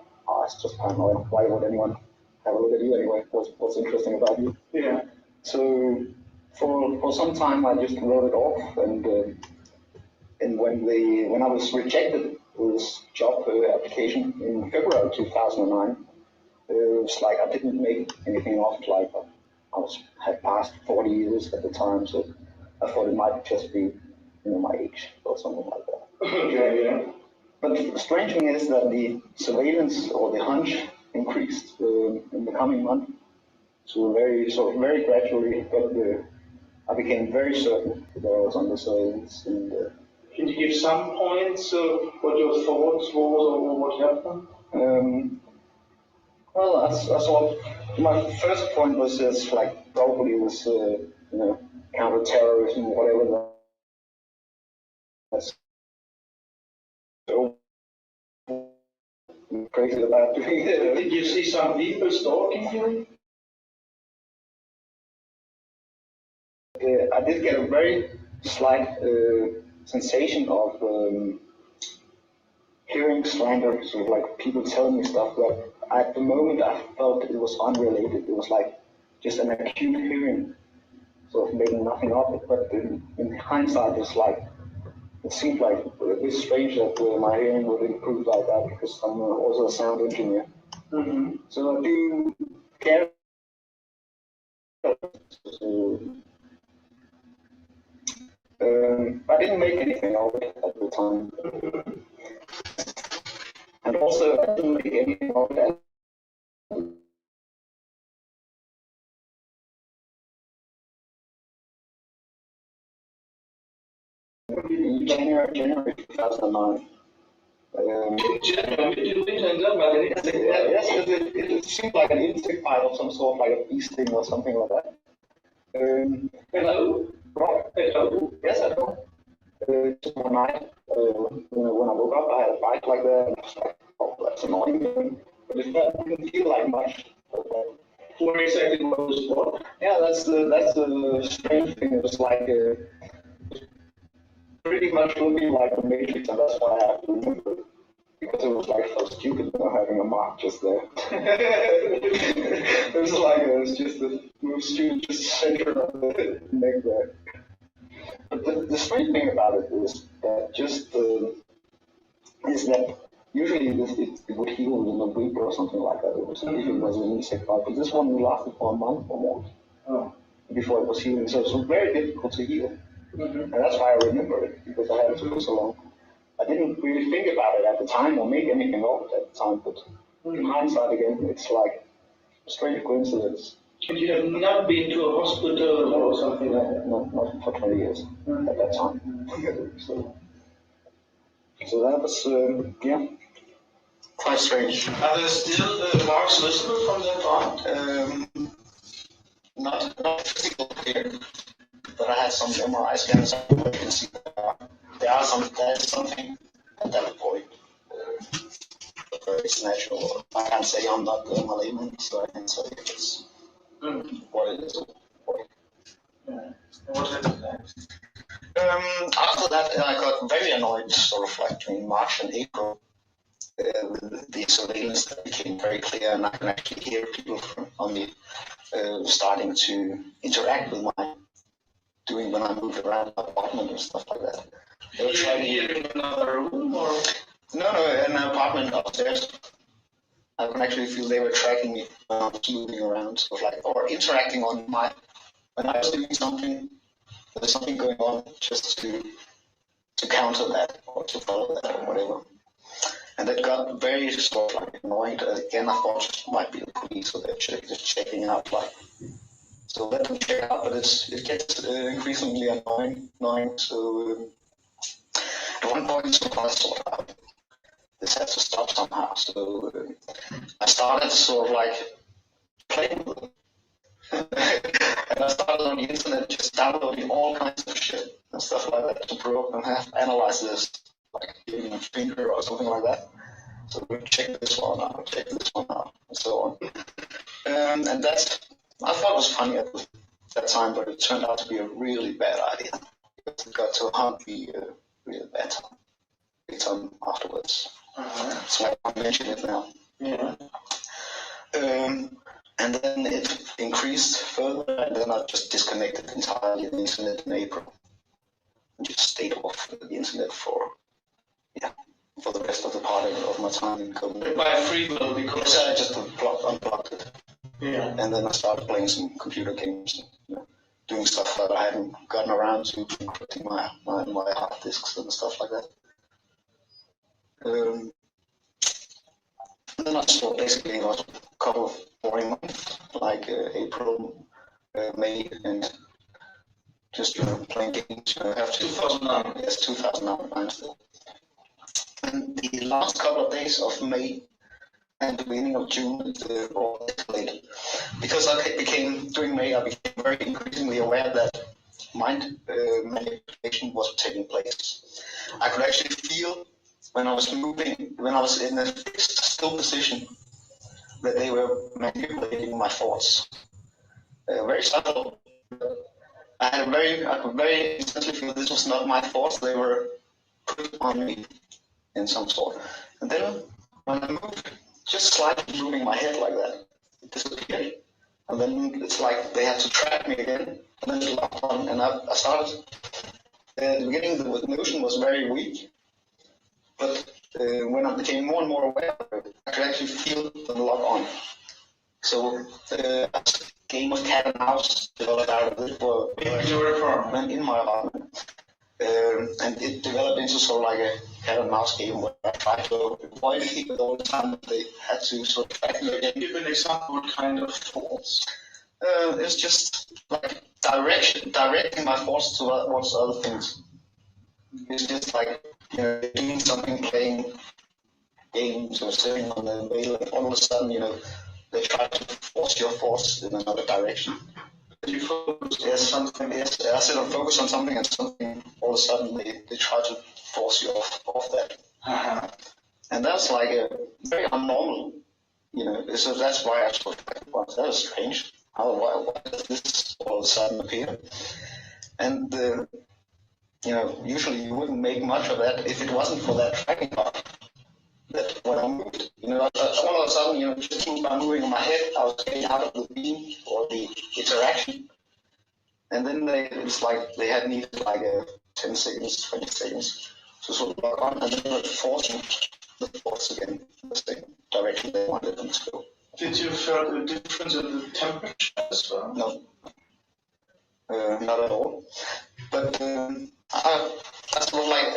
it's just paranoid. Why would anyone have a look at you anyway? What's interesting about you? Yeah. So for some time I just wrote it off, and when I was rejected with this job application in February 2009, it was like I didn't make anything of it. Like had passed 40 years at the time, so I thought it might just be my age or something like that. Yeah. But the strange thing is that the surveillance or the hunch increased in the coming month. So very gradually, but I became very certain that I was under surveillance. And can you give some points of what your thoughts was or what happened? Well, that's what my first point was. Is like probably was counter-terrorism, whatever. That's so crazy about doing it. Did you see some people stalking you? I did get a very slight sensation of hearing slander, sort of like people telling me stuff, but at the moment I felt it was unrelated. It was like just an acute hearing, sort of making nothing of it. But in hindsight, it's like it seemed like a bit strange that my hearing would improve like that because I'm also a sound engineer. Mm-hmm. So I do care. I didn't make anything of it at the time. And also, I didn't make anything of it. In January 2009. Yes, it seemed like an insect bite of some sort, like a bee sting or something like that. Hello? Right. Hello? Yes, I know. Just one night, when I woke up, I had a bite like that, and I was like, oh, that's annoying. But it didn't feel like much. What exactly was it for? Yeah, that's the strange thing. It was like pretty much looking like the Matrix, and that's why I have to remember it. Because it was like so stupid having a mark just there. It was like it was just a stupid just center of the neck there. But the strange thing about it is that is that usually it would heal in a week or something like that. It was usually was an insect bite, but this one lasted for a month or more before it was healing. So it was very difficult to heal, and that's why I remember it because I had it for so long. I didn't really think about it at the time or make anything of it at the time, but in hindsight again, it's like a strange coincidence. And you have not been to a hospital or something like that? No, not for 20 years at that time. So that was, quite strange. Are there still marks visible from that point? Not physical here, but I had some MRI scans. You can see there is something at that point. It's natural. I can't say I'm not a layman, so I can say it's what it is. What happened next? After that, I got very annoyed, sort of like during March and April, with the surveillance that became very clear, and I can actually hear people on me starting to interact with when I moved around my apartment and stuff like that. They were trying Here in another room or? No, in an apartment upstairs. I can actually feel they were tracking me when I was moving around, sort of like, or interacting on when I was doing something. There's something going on just to counter that or to follow that or whatever. And that got very sort of like annoyed. Again, I thought it might be the police, so they're just checking out like. So let them check out, but it gets increasingly annoying. So at one point, so I thought out this has to stop somehow. So I started sort of like playing with them. And I started on the internet just downloading all kinds of shit and stuff like that to probe and have analyze this, like giving a finger or something like that. So we check this one out, and so on. And that's, I thought it was funny at that time, but it turned out to be a really bad idea. It got to haunt me really bad time afterwards. So I can't mention it now. Yeah. And then it increased further, and then I just disconnected entirely the internet in April. And just stayed off the internet for the rest of the part of my time in Copenhagen. By free will, because I just unplugged it. Yeah. And then I started playing some computer games, doing stuff that I hadn't gotten around to, encrypting my hard disks and stuff like that. And then I saw basically a couple of boring months, like April, May, and just playing games. Have to 2009. Yes, 2009 still. And the last couple of days of May, and the beginning of June it all escalated. Because during May, I became very increasingly aware that mind manipulation was taking place. I could actually feel when I was moving, when I was in a fixed, still position, that they were manipulating my thoughts. Very subtle. I could very instantly feel this was not my thoughts, they were put on me in some sort. And then when I moved, just slightly moving my head like that, it disappeared. And then it's like they had to track me again, and then it locked on, and I started. At the beginning, the notion was very weak, but when I became more and more aware of it, I could actually feel the lock on. So a game of cat and mouse developed out of it in my apartment. And it developed into sort of like a cat and mouse game where I tried to avoid people all the time. They had to sort of track me again. Give an example. What kind of thoughts? It's just like directing my thoughts towards other things. It's just like, you know, doing something, playing games or sitting on the wheel, and all of a sudden, you know, they try to force your thoughts in another direction. You focus Yes, something. Yes, I sit and focus on something, and something all of a sudden they try to force you off that. And that's like a very unnormal, you know. So that's why I thought, well, that is strange. Why does this all of a sudden appear? And you know, usually you wouldn't make much of that if it wasn't for that tracking part. That when I moved, you know, all of a sudden, you know, just by moving my head, I was getting out of the beam or the interaction. And then it's like they had needed like 10 seconds, 20 seconds to sort of log on, and then they were forcing the thoughts again in the same direction they wanted them to go. Did you feel a difference in the temperature as well? No, not at all. But I sort of like,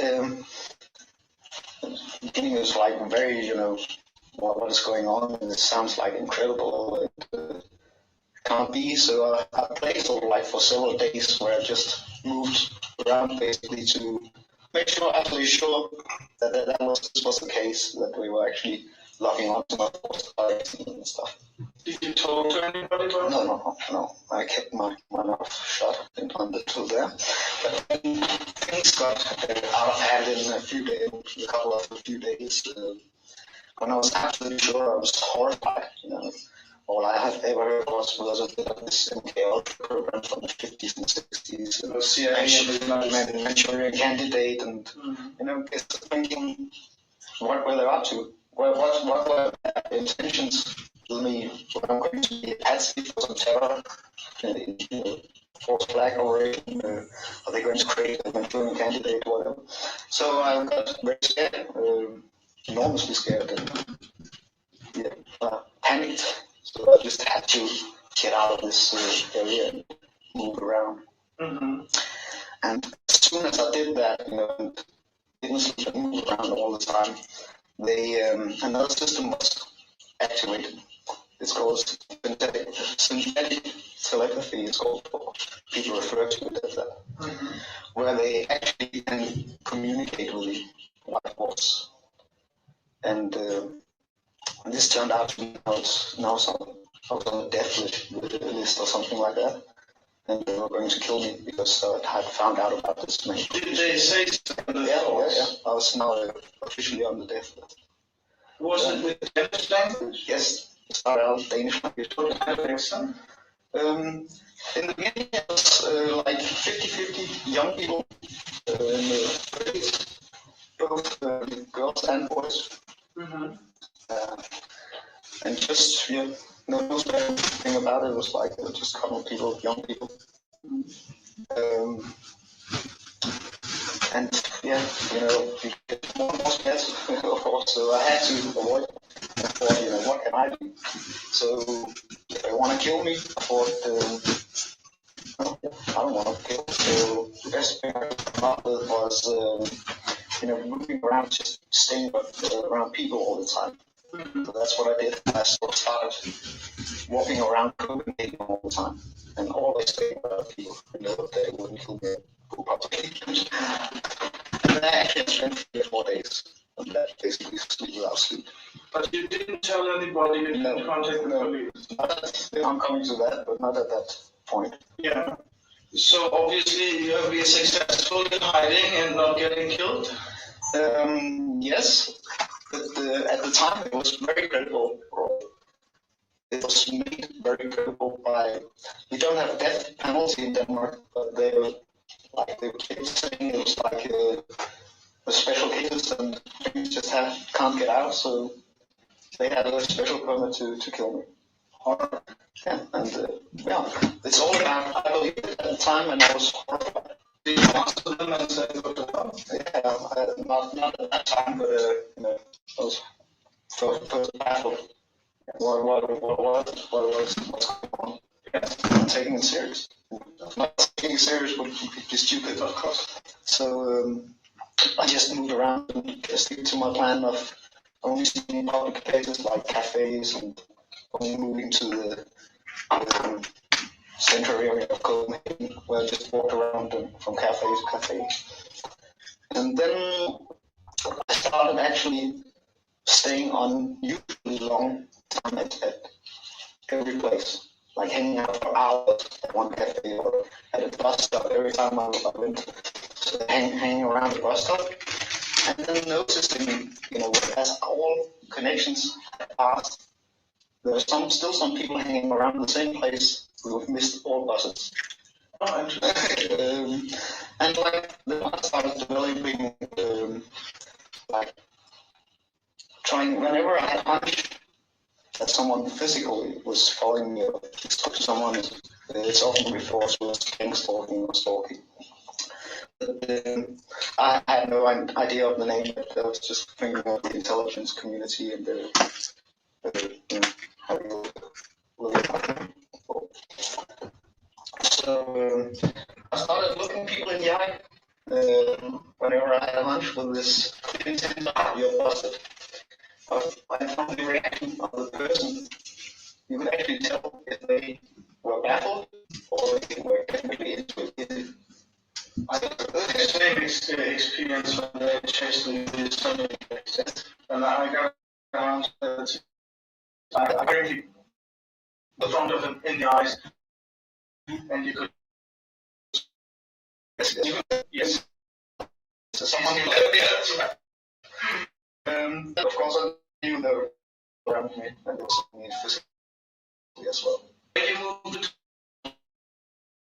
the beginning is like very, you know, what is going on, and it sounds like incredible. It can't be. So I played sort of like for several days where I just moved around basically to make sure, absolutely sure that this was the case, that we were actually logging onto my thoughts and stuff. Did you talk to anybody about it? No. I kept my mouth shut until there. But things got out of hand in a few days. When I was absolutely sure, I was horrified. You know, all I have ever heard was a bit of this MK Ultra program from the 50s and 60s. CIA, Manchurian Candidate, and you know, it's thinking, what were they up to? What were their intentions? Tell me, what I'm going to be a patsy for some terror, you know, false flag operation, are they going to create a Manchurian Candidate or whatever? So I got very scared, enormously scared, and panicked. So I just had to get out of this area and move around. And as soon as I did that, you know, and didn't sleep and move around all the time, another system was activated. It's called synthetic telepathy. It's called, people refer to it as that, where they actually can communicate with the white horse. And this turned out to be I was on a death list or something like that, and they were going to kill me because I had found out about this. Did they say something? Yeah. I was now officially on the death list. Was it with Danish language? Yes. Started out Danish language. What kind of accent? In the beginning, it was like 50-50 young people in the 30s, both girls and boys. And just, no special thing about it. It was like just common people, young people. And yeah, you know, you get more and more scared, of course, so I had to avoid it. I thought, you know, what can I do? So if they want to kill me, I thought, no, I don't want to kill. So the best thing I could come up with was, you know, moving around, just staying around people all the time. So that's what I did. I sort of started walking around Copenhagen all the time, and always staying around people. You know, they wouldn't kill me. And then I actually spent 3 or 4 days on that, basically sleep without sleep. But you didn't didn't tell anybody, you didn't contact the police. I'm coming to that, but not at that point. Yeah. So obviously you have been successful in hiding and not getting killed. Yes, but at the time it was very credible. It was made very credible by. We don't have a death penalty in Denmark, but they were kept saying it was like a special cases and things just can't get out, so they had a special permit to kill me. Yeah, and it's all about, I believe at the time, and I was horrified. Did you answer them and say what the hell? Yeah, not at that time, but it was first battle. What's going on? Yes, I'm not taking it serious. Not taking it serious would be stupid, of course. So I just moved around and stick to my plan of only seeing public places like cafes and only moving to the central area of Copenhagen, where I just walked around and from cafe to cafe. And then I started actually staying on usually long time at every place, like hanging out for hours at one cafe or at a bus stop every time I went, so hanging around the bus stop, and then noticing, as all connections had passed, there are still some people hanging around the same place who have missed all buses. Oh, interesting. And then I started developing, trying, whenever I had a hunch that someone physically was following me or spoke to someone, it's often referred to as gang stalking or stalking. I had no idea of the name, but I was just thinking of the intelligence community and having a look at it. So I started looking people in the eye whenever I had a hunch with this intent you're busted. I found the reaction of the person. You could actually tell if they were baffled or if they were technically interested. I had the same experience when they chased me with so many cases, and I got around I really the front of him in the eyes, and you could yes. So someone who of course I knew they were around me and also me physically as well. When you moved,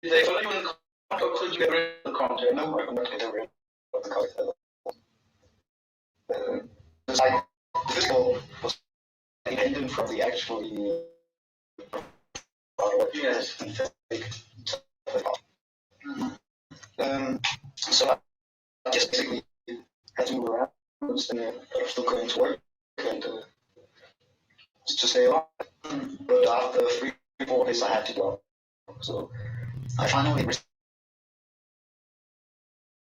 did they follow you in the contact, or could you get rid of the contact? No, I could not get rid of the contact. It's like the physical was independent from the actually yes. So I just basically had to move around and I was still going to work and to stay alive. But after 3-4 days I had to go. So I finally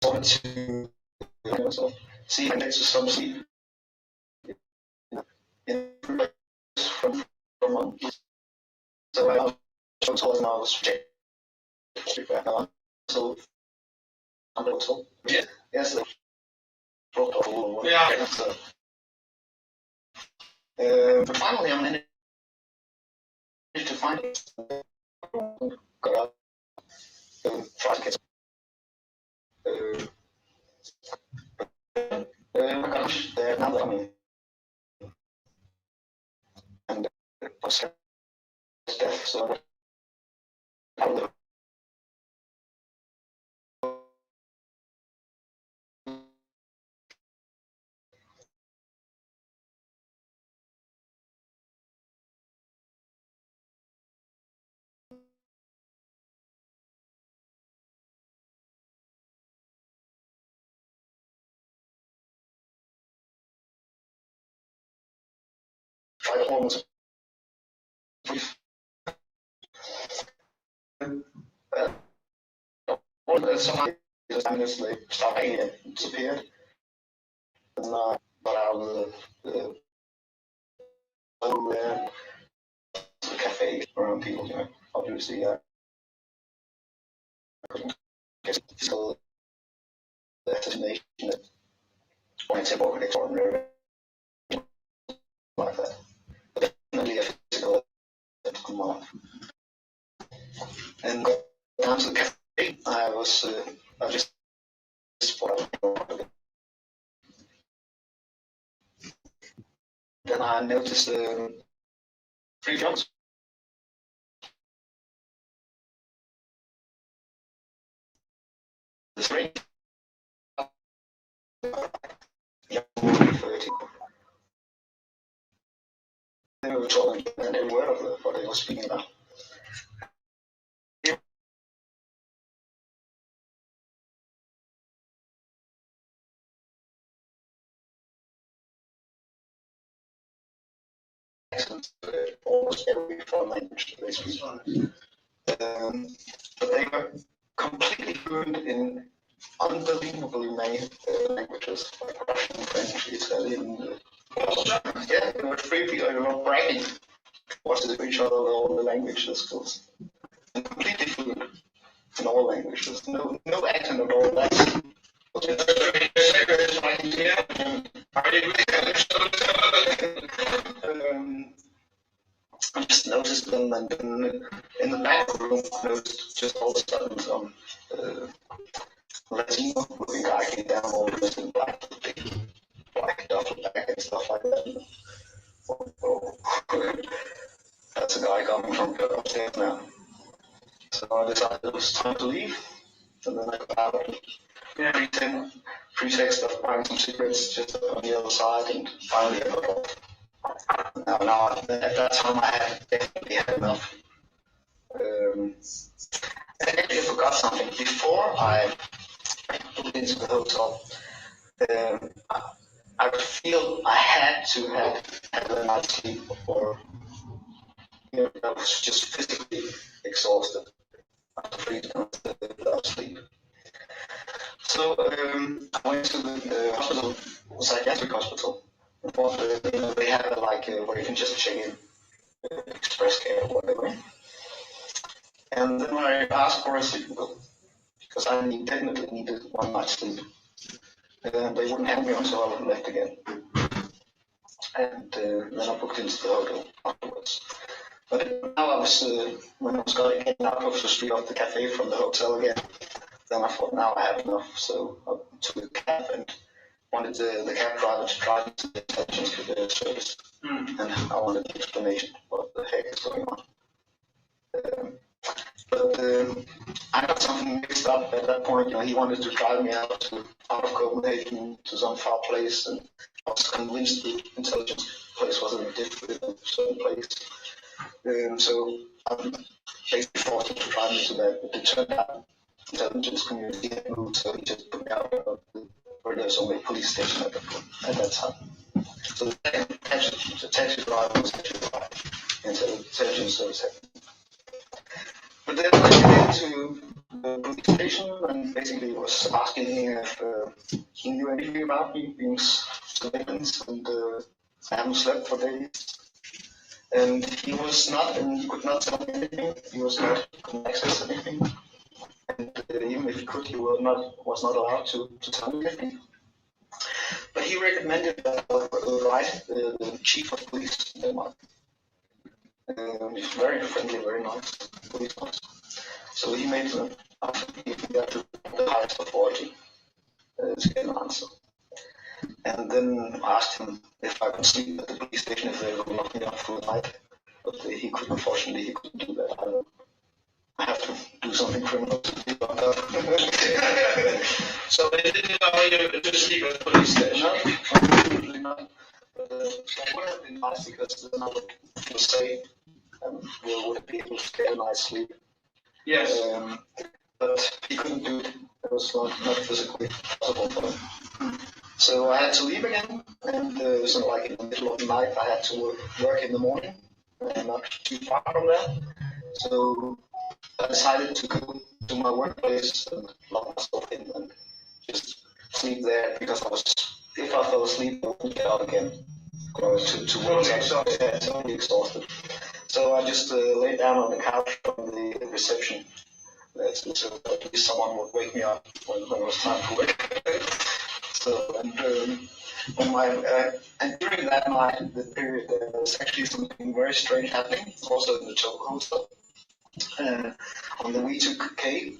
resorted to see if I get to some sleep. From so I was told and I was rejected. So I'm told. Yeah. Yes. Yeah. So, but finally I managed to find it. Got up. Tried to get. Gosh, they're not letting me. And was deaf, so I tried almost. Somebody just honestly stopped hanging and disappeared. And got out of the cafe around people, obviously, still the destination that points at what extraordinary like that. then I noticed 3 jumps. The strange. They were talking and every word of what they were speaking about. Almost every foreign language they speak. But they were completely fluent in unbelievably many languages, like Russian, French, Italian. Yeah, they were free people, they were bragging to each other all the language skills. And completely fluent in all languages. No accent at all. I just noticed them, and then in the back room, I noticed just all of a sudden some Latino looking guy came down all dressed in black, black duffel bag and stuff like that. Oh, that's a guy coming from upstairs now. So I decided it was time to leave, and then I got out and pretext of buying some cigarettes just on the other side, and finally I got off. Now, at that time I had definitely had enough. And actually I forgot something. Before I moved into the hotel, I would feel I had to have a night's sleep, or I was just physically exhausted after 3 days without sleep. So I went to the hospital, psychiatric hospital. They have like where you can just check in, express care or whatever. And then I asked for a sleeping pill because I definitely needed 1 night's sleep. And they wouldn't have me until I left again. And then I booked into the hotel afterwards. But now I was when I was getting out of the street off the cafe from the hotel again, then I thought now I have enough. So I took a cab and wanted the cab driver to drive me to the intelligence service, and I wanted an explanation what the heck is going on. But I got something mixed up at that point. He wanted to drive me out of Copenhagen to some far place, and I was convinced the intelligence place was in a different certain place. So I'm basically forced him to drive me to that. But it turned out the intelligence community had moved, so he just put me out where there's only a police station at that time. So the taxi driver was actually into the intelligence service. But then I went into the police station and basically was asking him if he knew anything about me being surveillance, and I haven't slept for days. And he was not, and he could not tell me anything. He was not, couldn't access anything. And even if he could, he was not allowed to tell me anything. But he recommended that I write the chief of police in Denmark. He's very friendly, very nice police officer. So he made an offer to the highest authority to get an answer. And then I asked him if I could sleep at the police station if they would lock me up for the night. But he couldn't, unfortunately, he couldn't do that. I have to do something criminal to be locked up. So they didn't allow you to sleep at the police station? No, absolutely not. But that would have been nice because then I would feel safe and would be able to get a nice sleep. Yes. But he couldn't do it. It was not physically possible for him. So I had to leave again, and so like in the middle of the night, I had to work in the morning, and not too far from there. So I decided to go to my workplace and lock myself in and just sleep there, because if I fell asleep, I wouldn't get out again. To work. Totally exhausted. So I just lay down on the couch from the reception. So at least someone would wake me up when it was time to work. So and during that night, the period, there was actually something very strange happening. Also in the hotel, on the way to K,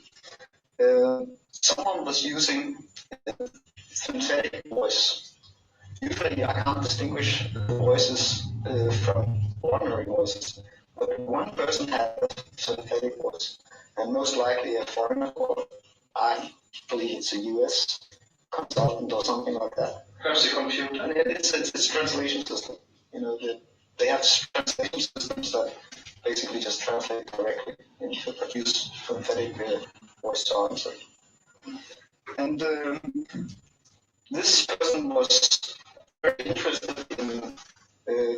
someone was using synthetic voice usually I can't distinguish voices from ordinary voices. But one person has a synthetic voice, and most likely a foreigner, or I believe it's a US consultant or something like that. Perhaps a computer. And it's translation system. They have translation systems that basically just translate directly and produce synthetic voice to answer. And this person was very interested in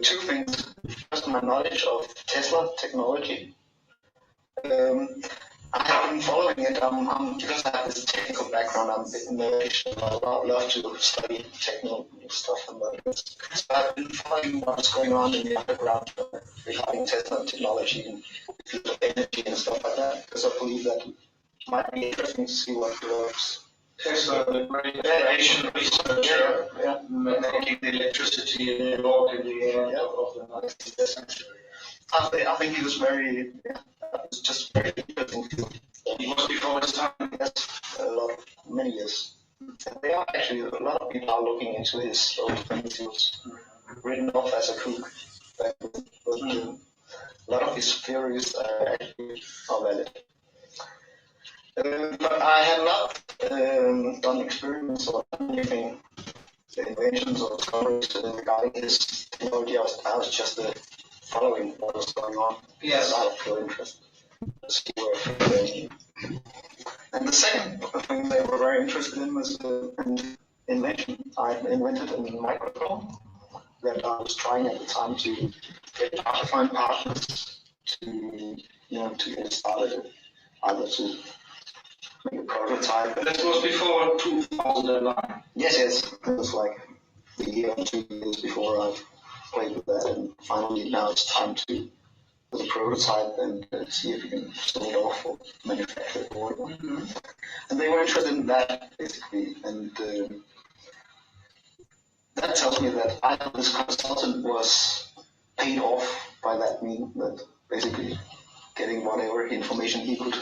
two things. First, my knowledge of Tesla technology. I have been following it because I have this technical background. I'm a bit nerdish. I love to study technical stuff and that. So I've been following what's going on in the underground regarding Tesla technology and the field of energy and stuff like that, because I believe that it might be interesting to see what develops. Tesla, the great aviation researcher, making the electricity in New York in the end of the 19th century. I think he was very, it was just very interesting field. He was before his time. Yes, many years. And they are actually, a lot of people are looking into his old things. He was written off as a kook. But a lot of his theories are actually valid. But I have not done experiments or anything, inventions or discoveries regarding his technology. I was just following what was going on. Yes. Out of pure interest. And the second thing they were very interested in was an invention. I invented a microphone that I was trying at the time to find partners to get started, either to make a prototype. That was before 2009. Yes. It was like a year or 2 years before I played with that, and finally now it's time to do the prototype and see if we can sell it off or manufacture it or whatever. Mm-hmm. And they were interested in that basically, and that tells me that either this consultant was paid off by that means, that basically getting whatever information he could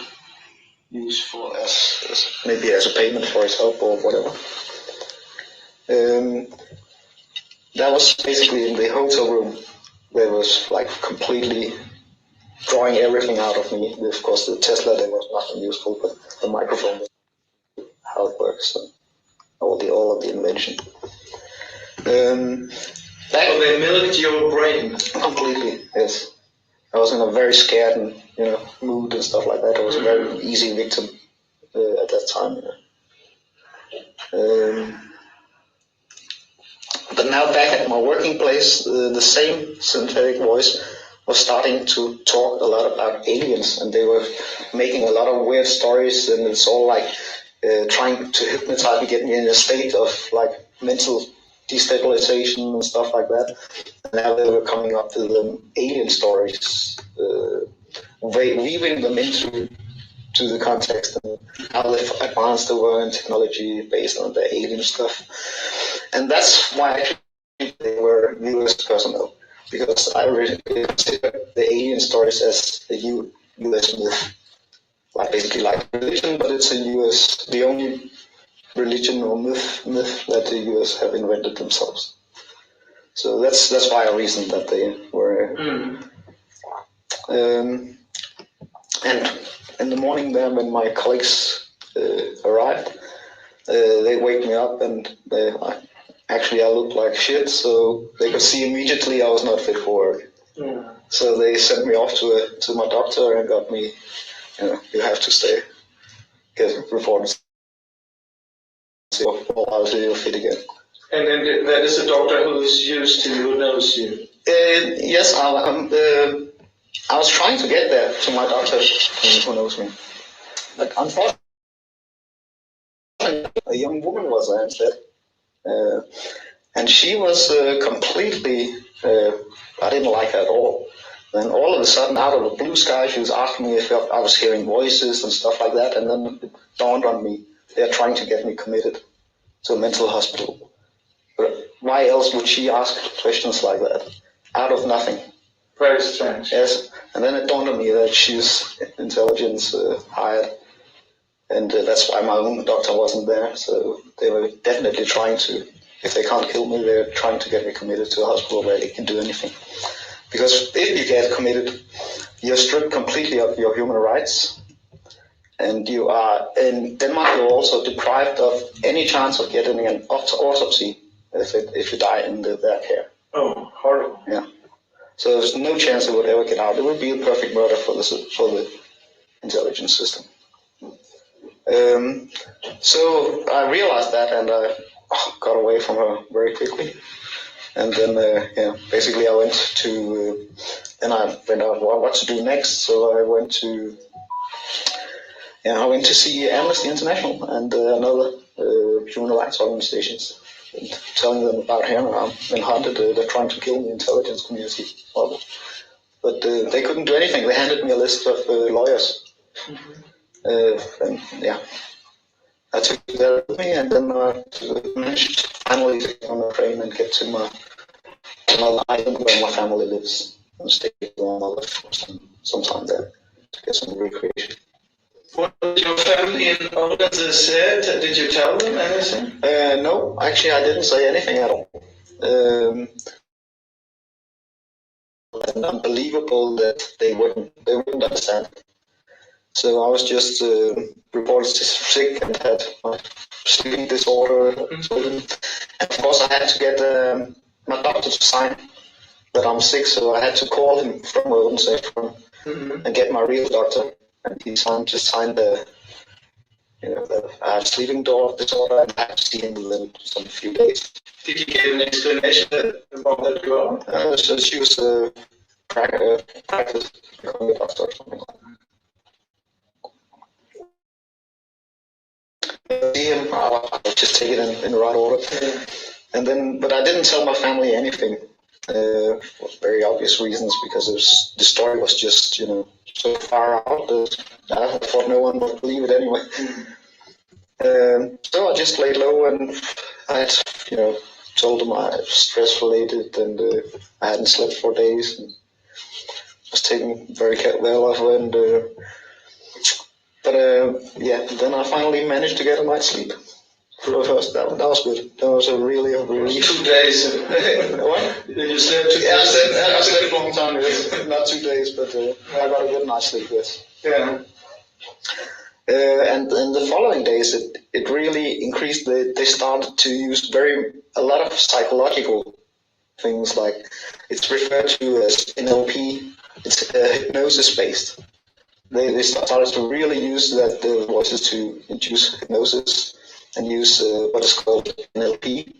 use for as maybe as a payment for his help or whatever. That was basically in the hotel room. There was like completely drawing everything out of me. Of course, the Tesla, there was nothing useful, but the microphone, how it works, and all of the invention. So they milked your brain completely. Yes, I was in a very scared and mood and stuff like that. I was a very easy victim at that time. But now back at my working place, the same synthetic voice was starting to talk a lot about aliens, and they were making a lot of weird stories, and it's all like trying to hypnotize me, get me in a state of like mental destabilization and stuff like that. And now they were coming up with alien stories, weaving them into the context and how advanced they were in technology based on the alien stuff. And that's why actually they were US personnel, because I really consider the alien stories as a US myth, like basically like religion, but it's the only religion or myth that the US have invented themselves. So that's why I reasoned that they were. And in the morning then, when my colleagues arrived, they wake me up, and I looked like shit, so they could see immediately I was not fit for work. So they sent me off to my doctor and got me, you have to stay, get reported, I'll see you fit again. And then that is a doctor who knows you. Yes, I was trying to get there to my doctor who knows me, but unfortunately, a young woman was there instead. And she was completely, I didn't like her at all. Then all of a sudden, out of the blue sky, she was asking me if I was hearing voices and stuff like that. And then it dawned on me, they're trying to get me committed to a mental hospital. But why else would she ask questions like that? Out of nothing. Very strange. Yes. And then it dawned on me that she's intelligence hired. And that's why my own doctor wasn't there. So they were definitely trying to if they can't kill me, they're trying to get me committed to a hospital where they can do anything. Because if you get committed, you're stripped completely of your human rights. And you are, in Denmark, you're also deprived of any chance of getting an autopsy if you die in their care. Oh, horrible. Yeah. So there's no chance it would ever get out. It would be a perfect murder for the intelligence system. So I realized that, and I got away from her very quickly. And then, basically I went to, then I went out what to do next. So I went to see Amnesty International and another human rights organizations, and telling them about how I've been hunted. They're trying to kill the intelligence community. But they couldn't do anything. They handed me a list of lawyers. And yeah, I took that with me, and then I managed to finally get on a train and get to another island where my family lives, and stay with my mother for some time there to get some recreation. What did your family in Odense said? Did you tell them anything? No, actually I didn't say anything at all. And unbelievable that they wouldn't understand. So I was just reported sick and had my sleeping disorder. And of course I had to get my doctor to sign that I'm sick, so I had to call him from Odense and get my real doctor. And he just signed the I had sleeping disorder, and I had to see him within some few days. Did you get an explanation about that girl? So she was practice becoming a doctor or something like that. See him, I just take it in the right order. And then, but I didn't tell my family anything for very obvious reasons, because the story was just, so far out that I thought no one would believe it anyway. So I just laid low, and I had, told them I was stress related, and I hadn't slept for days, and was taking very well of it. And then I finally managed to get a night's sleep. For the first, that was good. That was a really 2 days. What? You slept 2 days? Yeah, I slept a long time. Not 2 days, but I got a good night's sleep. Yes. Yeah. And in the following days, it really increased. They started to use a lot of psychological things, like it's referred to as NLP. It's hypnosis based. They started to really use the voices to induce hypnosis and use what is called NLP.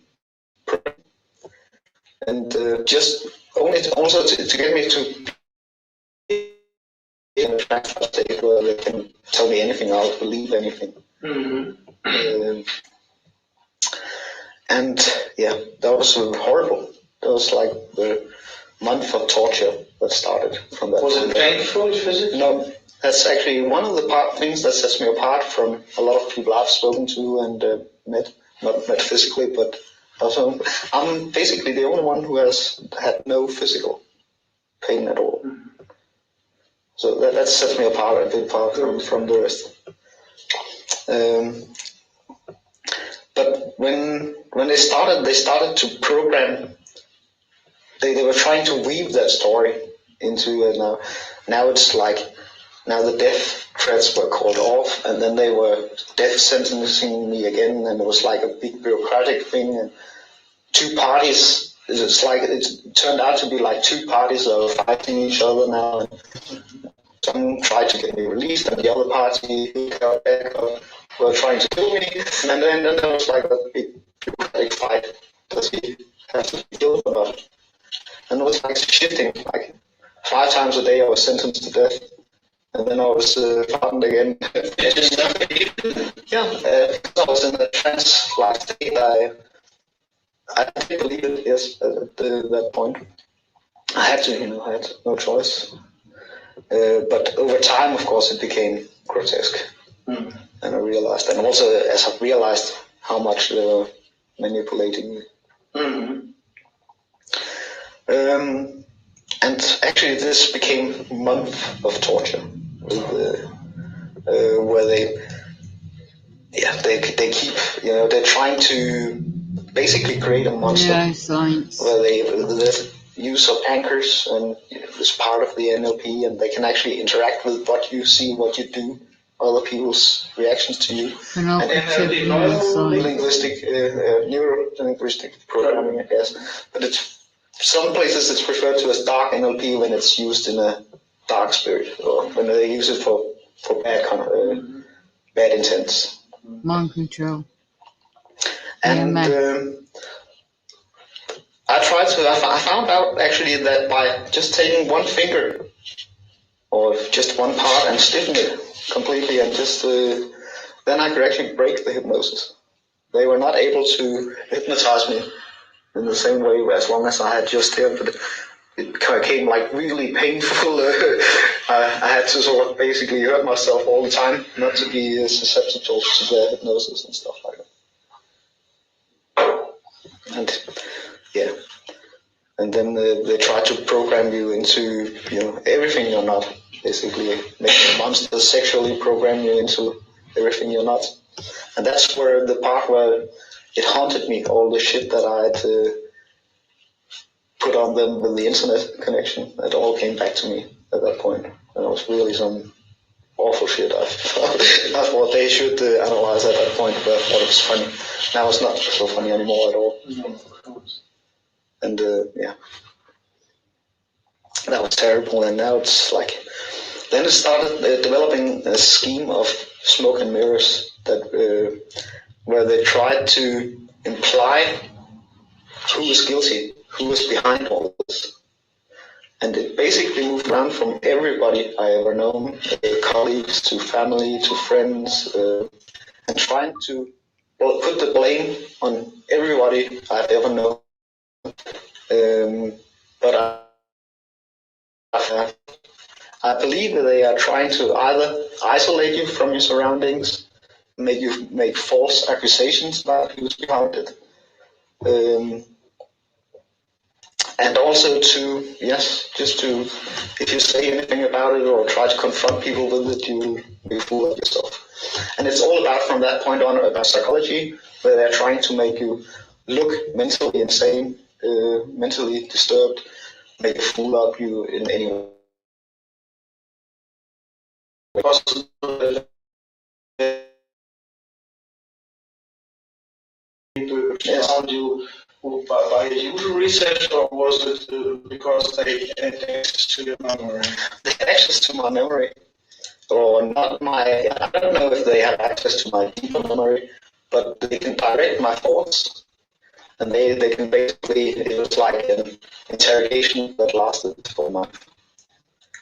And just only also to get me to in a transfer state where they can tell me anything, I'll believe anything. And yeah, that was horrible. That was like the month of torture that started from that. Was it painful physically? No, that's actually one of the things that sets me apart from a lot of people I've spoken to and met, not met physically, but also I'm basically the only one who has had no physical pain at all. So that sets me apart a bit from the rest. But when they started to program. They were trying to weave that story into now it's like now the death threats were called off, and then they were death sentencing me again, and it was like a big bureaucratic thing, and two parties. It's like it turned out to be like two parties that were fighting each other now. And some tried to get me released, and the other party who got back were trying to kill me, and then there was like a big bureaucratic fight. Does he have to be killed or not? And it was like shifting, like 5 times a day I was sentenced to death, and then I was pardoned again. Yeah, I was in a trance-like state. I didn't believe it, yes, at that point. I had to, I had no choice. But over time, of course, it became grotesque. And I realized, and also as I realized how much they were manipulating me. And actually this became a month of torture, where they keep, they're trying to basically create a monster Neuroscience. where the use of anchors and is part of the NLP, and they can actually interact with what you see, what you do, other people's reactions to you. Cognitive neuroscience. Linguistic, neuro-linguistic programming, I guess. But it's some places it's referred to as dark NLP when it's used in a dark spirit, or when they use it for bad intents. Mind control. And I found out actually that by just taking one finger or just one part and stiffening it completely, and just then I could actually break the hypnosis. They were not able to hypnotize me in the same way as long as I had just him, but it became like really painful. I had to sort of basically hurt myself all the time not to be susceptible to their hypnosis and stuff like that. And yeah, and then they try to program you into everything you're not. Basically, make monsters sexually program you into everything you're not. And that's where the part where it haunted me, all the shit that I had put on them with the internet connection. It all came back to me at that point. And it was really some awful shit. I thought they should analyze at that point, but I thought it was funny. Now it's not so funny anymore at all. And yeah, that was terrible. And now it's like, then it started developing a scheme of smoke and mirrors that where they tried to imply who was guilty, who was behind all this. And it basically moved around from everybody I ever known, colleagues to family to friends, and trying to put the blame on everybody I've ever known. But I believe that they are trying to either isolate you from your surroundings, make you make false accusations about who's behind it, and also to, just to, if you say anything about it or try to confront people with it, you'll be fool of yourself. And it's all about, from that point on, about psychology, where they're trying to make you look mentally insane, mentally disturbed, make a fool of you in any way. Found you by usual research, or was it because they had access to your memory? They had access to my memory, or not my. I don't know if they have access to my deeper memory, but they can direct my thoughts, and they can basically. It was like an interrogation that lasted for a month,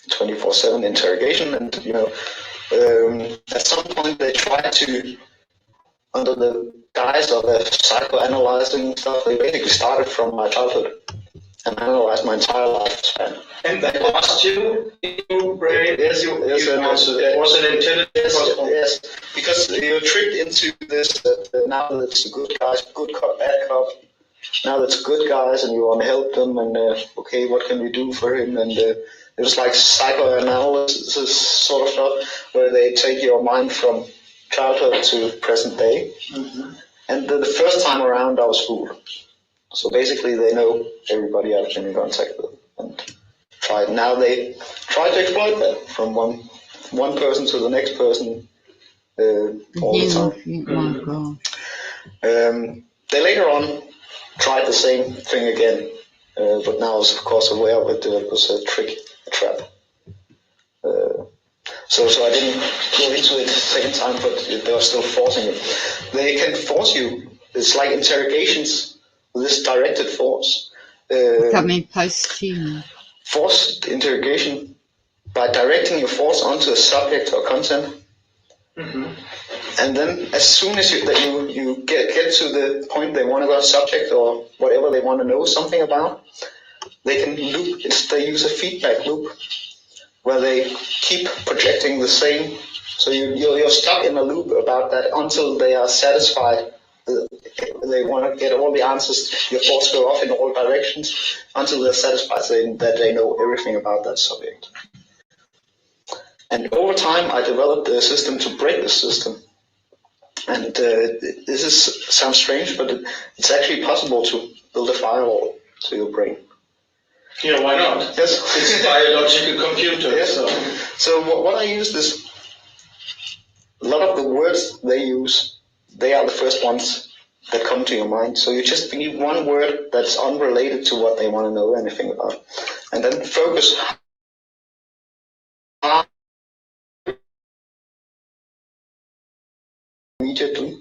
24/7 interrogation, and at some point they tried to, under the guise of psychoanalyzing stuff, they basically started from my childhood and analyzed my entire lifespan. And they asked you, your brain, was an intelligent response? Yes, because you're tricked into this, now that it's a good guys, good cop, bad cop, now that's good guys and you want to help them, and okay, what can we do for him? And it was like psychoanalysis sort of stuff, where they take your mind from childhood to present day. Mm-hmm. And the first time around I was fooled. So basically they know everybody I've been in contact with, and now they try to exploit that from one person to the next person all the time. They later on tried the same thing again, but now I was of course aware of it. It was a trick, a trap. So I didn't go into it the second time, but they were still forcing it. They can force you. It's like interrogations with this directed force. Coming post-human. Forced interrogation by directing your force onto a subject or content. Mm-hmm. And then as soon as you get to the point they want to go to subject or whatever they want to know something about, they can loop. They use a feedback loop, where they keep projecting the same. So you're stuck in a loop about that until they are satisfied. They want to get all the answers. Your thoughts go off in all directions until they're satisfied that they know everything about that subject. And over time, I developed a system to break the system. And this sounds strange, but it's actually possible to build a firewall to your brain. Yeah, why not? Yes. It's a biological computer. Yes. So what I used is, a lot of the words they use, they are the first ones that come to your mind. So you just need one word that's unrelated to what they want to know anything about. And then focus immediately.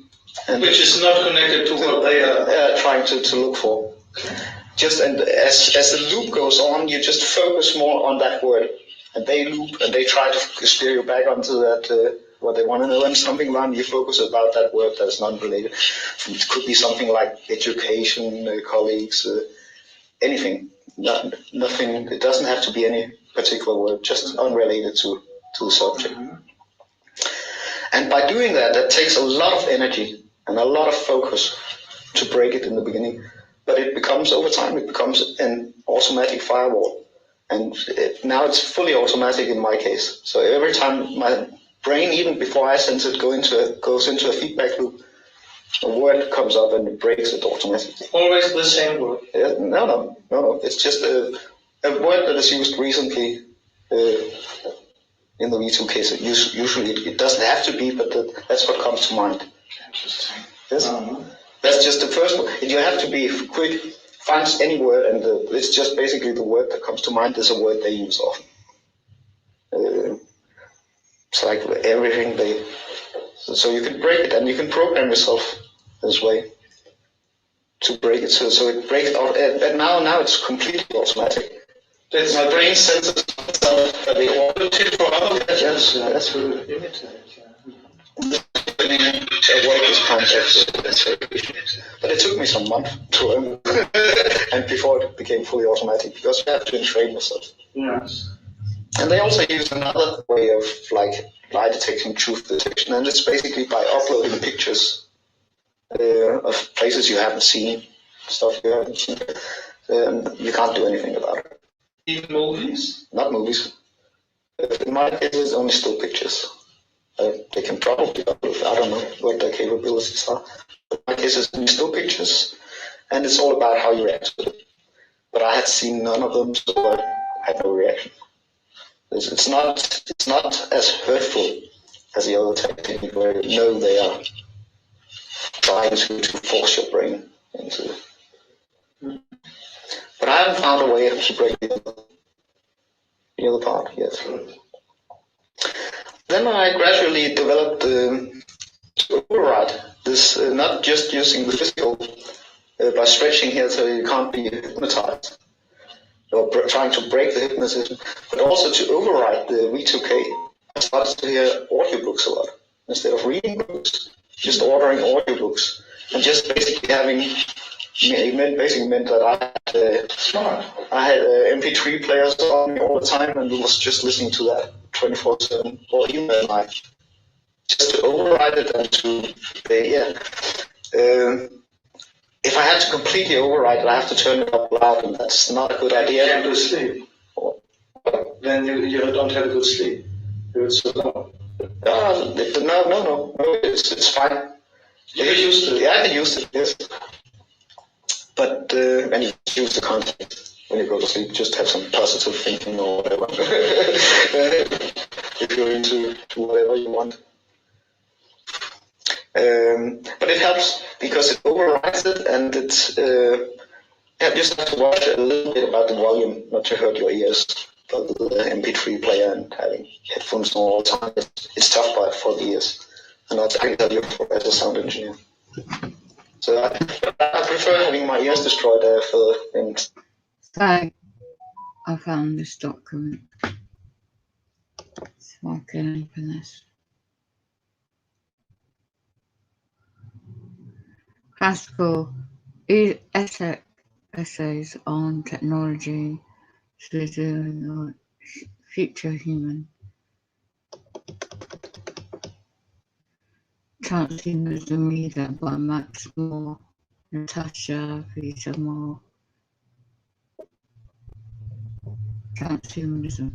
And which is not connected to what they are trying to look for. Just and as the loop goes on, you just focus more on that word. And they loop and they try to steer you back onto that what they want to know, and something like you focus about that word that is not related. It could be something like education, colleagues, anything. Nothing. It doesn't have to be any particular word, just unrelated to the subject. And by doing that, that takes a lot of energy and a lot of focus to break it in the beginning. But it becomes, over time, it becomes an automatic firewall. And now it's fully automatic in my case. So every time my brain, even before I sense it, goes into a feedback loop, a word comes up and it breaks it automatically. Always the same word? No. It's just a word that is used recently in the V2 case. Usually it doesn't have to be, but that's what comes to mind. Interesting. Yes? That's just the first one. You have to be quick. Find any word, and it's just basically the word that comes to mind is a word they use often. It's like everything they... So you can break it, and you can program yourself this way to break it. So it breaks out, and now it's completely automatic. That's my brain senses itself that they want it for other. Yes, that's really avoid this kind of but it took me some months to learn and before it became fully automatic, because you have to entrain yourself. Yes. And they also use another way of like lie detection, truth detection, and it's basically by uploading pictures of places you haven't seen, stuff you haven't seen. You can't do anything about it. Even movies? Not movies. In my case, it's only still pictures. They can probably upload, I don't know what their capabilities are. But in my case, it's only still pictures, and it's all about how you react to it. But I had seen none of them, so I had no reaction. It's not as hurtful as the other technique where you know they are trying to force your brain into it. But I haven't found a way to break the other part yet. Then I gradually developed to override this, not just using the physical, by stretching here so you can't be hypnotized, or trying to break the hypnotism, but also to override the V2K. I started to hear audiobooks a lot. Instead of reading books, just ordering audiobooks, and just basically having, basically meant that I had MP3 players on me all the time and was just listening to that 24/7, or even at night. Just to override it and to, if I had to completely override it, I have to turn it up loud, and that's not a good idea. You can't do sleep. Then you don't have a good sleep. It's so low. No, it's fine. You can use it. Yeah, I can use it, yes. But, and you use the content when you go to sleep, just have some positive thinking or whatever. If you're into whatever you want. But it helps because it overrides it, and it's, you just have to watch a little bit about the volume, not to hurt your ears. But the MP3 player and having headphones on all the time, it's tough for the ears. And I can tell you as a sound engineer. So I prefer having my ears destroyed for things. So I found this document, so I can open this. Classical essays on technology to the future human. Transhumanism Reader by Max Moore, Natasha Vita Moore. Transhumanism.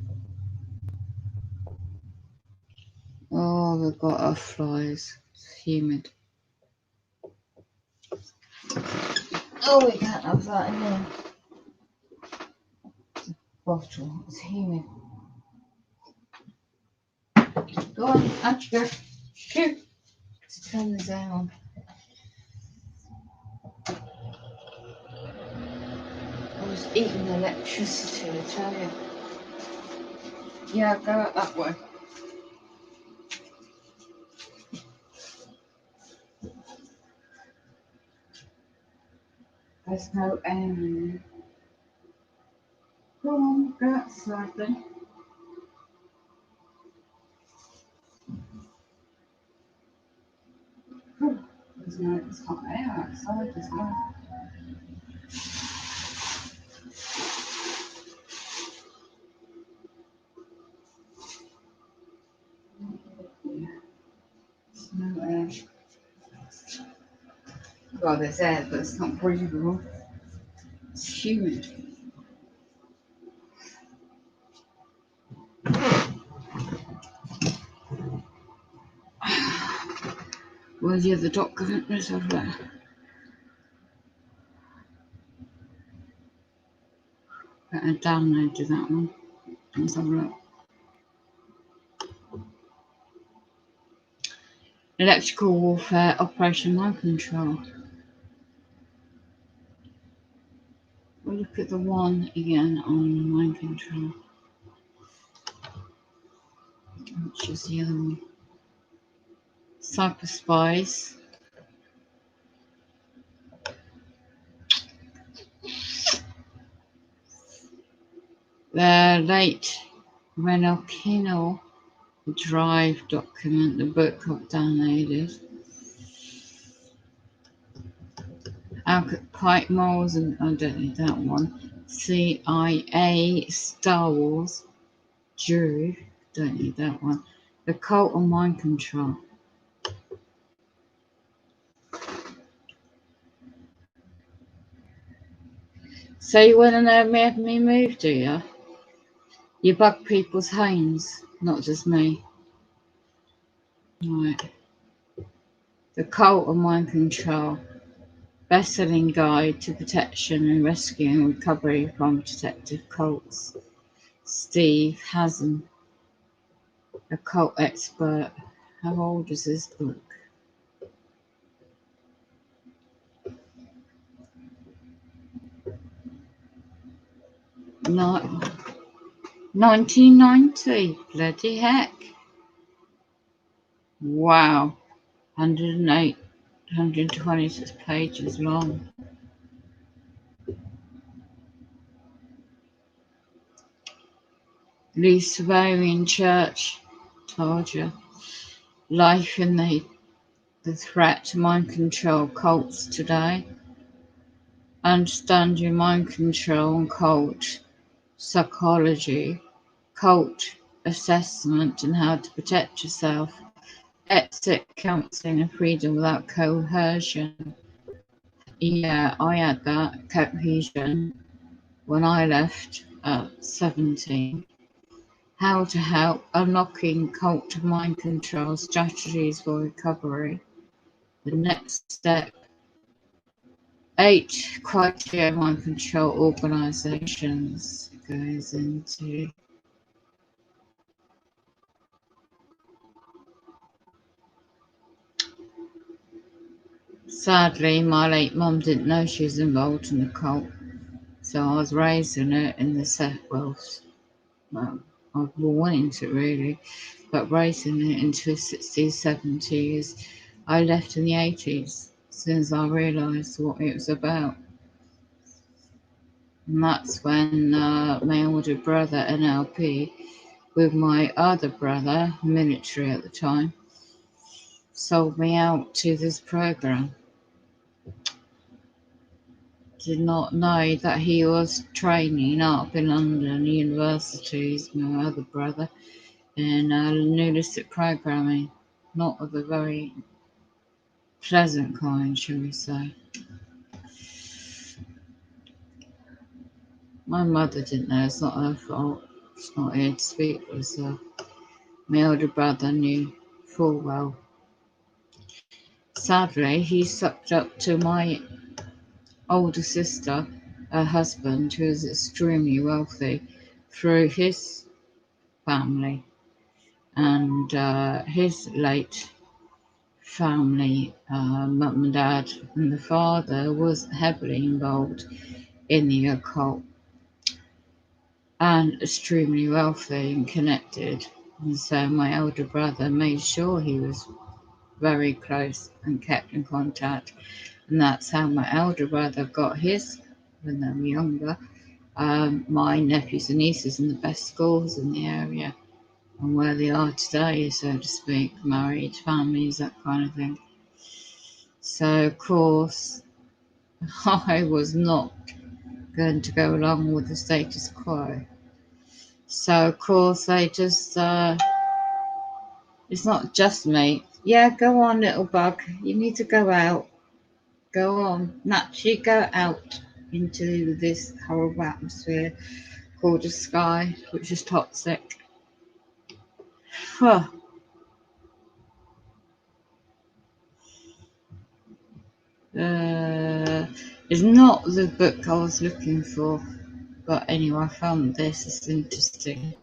Oh, we've got our flies. It's humid. Oh, we can't have that in there. Bottle. It's humid. Go on, out you go. Here. Let's turn this down. I was eating electricity, I tell you. Yeah, go out that way. There's no air in there. Go on, go outside then. There's hot air outside as well. Yeah, there's no air. Well, there's air, but it's not breathable. It's humid. Where's the other document? Let's have that. Better download to that one. Let's have a look. Electrical warfare, Operation Mind Control. We'll look at the one again on mind control. Which is the other one? Cyber spies. The late Renokino Drive document, the book I've downloaded. Alcott Pike Moles, and I don't need that one. CIA Star Wars. Drew, don't need that one. The Cult of Mind Control. So you want to know me move, do you? You bug people's homes, not just me. Right. The Cult of Mind Control. Best-selling guide to protection and rescue and recovery from detective cults. Steve Hassan, a cult expert. How old is this book? No, 1990. Bloody heck. Wow. 108, 126 pages long. Luciferian Church. Told you. Life in the threat to mind control cults today. Understand your mind control and cult psychology, cult assessment and how to protect yourself, exit counselling and freedom without coercion. Yeah, I had that cohesion when I left at 17. How to help unlocking cult mind control strategies for recovery. The next step. 8 criteria mind control organizations goes into. Sadly, my late mum didn't know she was involved in the cult, so I was raised in it in the set. Well, I was born into it really, but raising it into the 60s, 70s. I left in the 80s, as soon as I realised what it was about. And that's when my older brother, NLP, with my other brother, military at the time, sold me out to this program. Did not know that he was training up in London universities, my other brother, in neuristic programming, not of a very pleasant kind, shall we say. My mother didn't know, it's not her fault. She's not here to speak for herself. My older brother knew full well. sadly, he sucked up to my older sister, her husband, who is extremely wealthy, through his family. And his late family, mum and dad, and the father was heavily involved in the occult and extremely wealthy and connected. And so my elder brother made sure he was very close and kept in contact. And that's how my elder brother got his, when they were younger, my nephews and nieces in the best schools in the area and where they are today, so to speak, married, families, that kind of thing. So, of course, I was not going to go along with the status quo. So, of course, they just, it's not just me. Yeah, go on, little bug. You need to go out. Go on. Naturally, go out into this horrible atmosphere called the sky, which is toxic. Huh. It's not the book I was looking for, but anyway, I found this. It's interesting.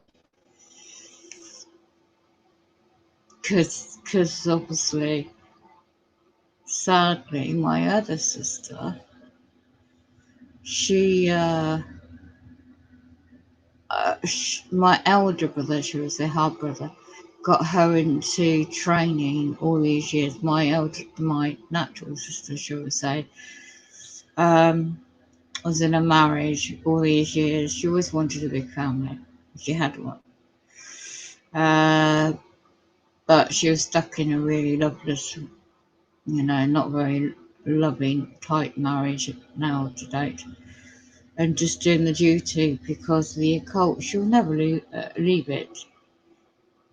Because obviously, sadly, my other sister, my elder brother, she was a half brother, got her into training all these years. My natural sister, shall we say, was in a marriage all these years. She always wanted a big family. She had one. But she was stuck in a really loveless, not very loving, tight marriage now to date. And just doing the duty because the occult, she'll never leave it.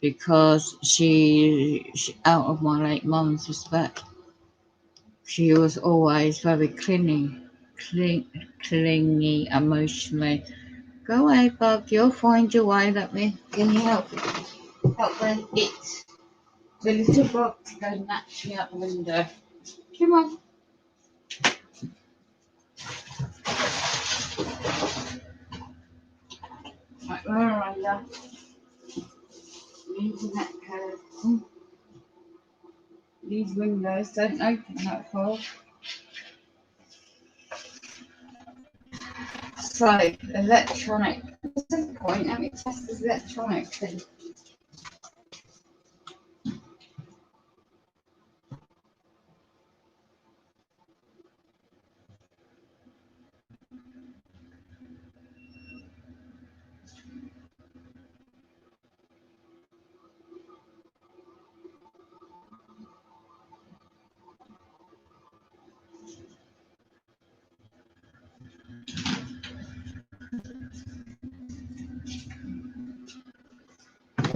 Because she out of my late mum's respect, she was always very clingy emotionally. Go away, bug, you'll find your way. Can you help them eat the little bug to go naturally out the window? Come on. Right, where are you? Internet code. These windows don't open that far. So, electronic. What's the point? Let me test this electronic thing.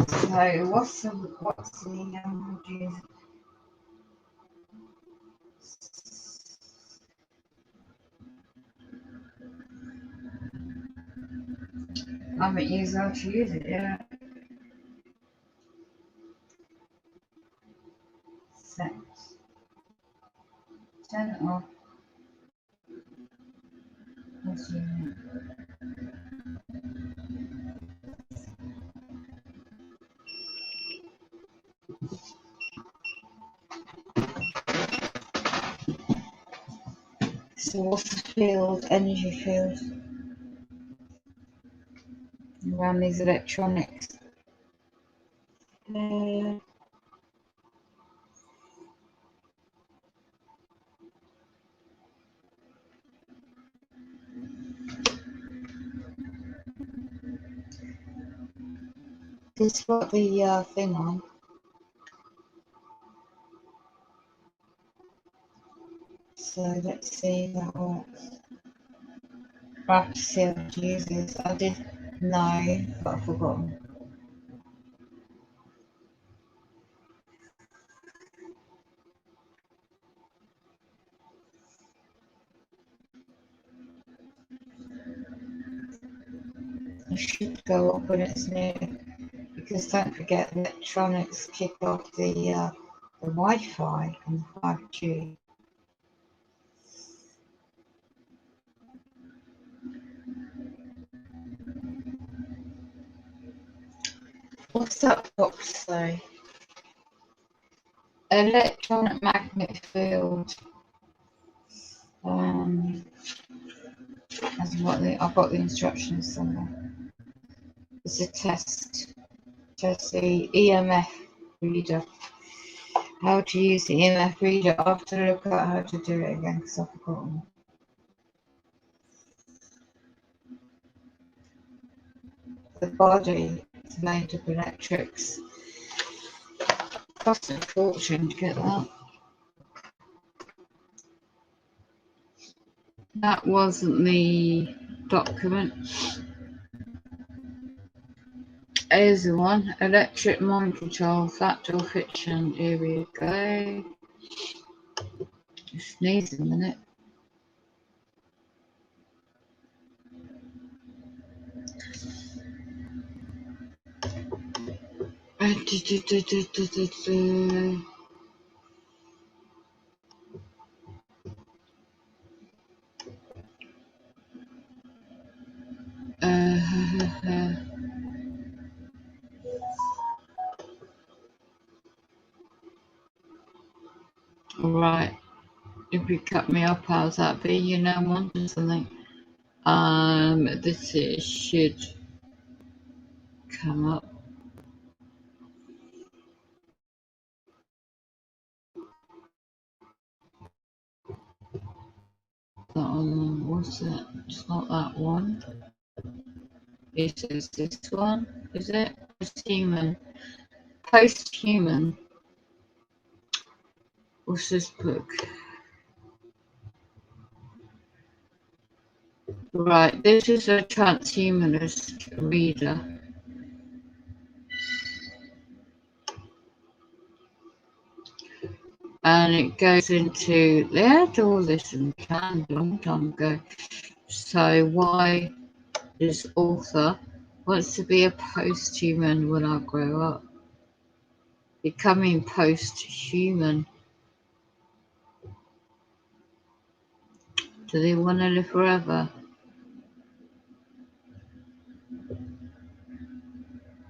So, what's the I haven't used how to use it yet. Settings. Turn it off. Let's use it. So what's the field, energy field, around these electronics? Just got the thing on. So let's see if that works. I have to see how to use this. I did know, but I've forgotten. It should go up when it's new, because don't forget electronics kick off the the Wi-Fi and the 5G. What's that box say? Electronic magnetic field. I've got the instructions somewhere. It's a test. Test the EMF reader. How to use the EMF reader. I have to look at how to do it again because I've forgotten. The body is made of electrics. Cost a fortune to get that. That wasn't the document. Here's the one. Electric mind control, fact or fiction. Here we go. Just sneeze a minute. Right. If you cut me off, how's that be? You know, I'm wanting something. This should come up. That one, what's it? It's not that one. It is this one, is it? Post-human. Post-human. What's this book? Right, this is a transhumanist reader. And it goes into, they had all this in Canada a long time ago. So why this author wants to be a post-human when I grow up? Becoming post-human. Do they want to live forever?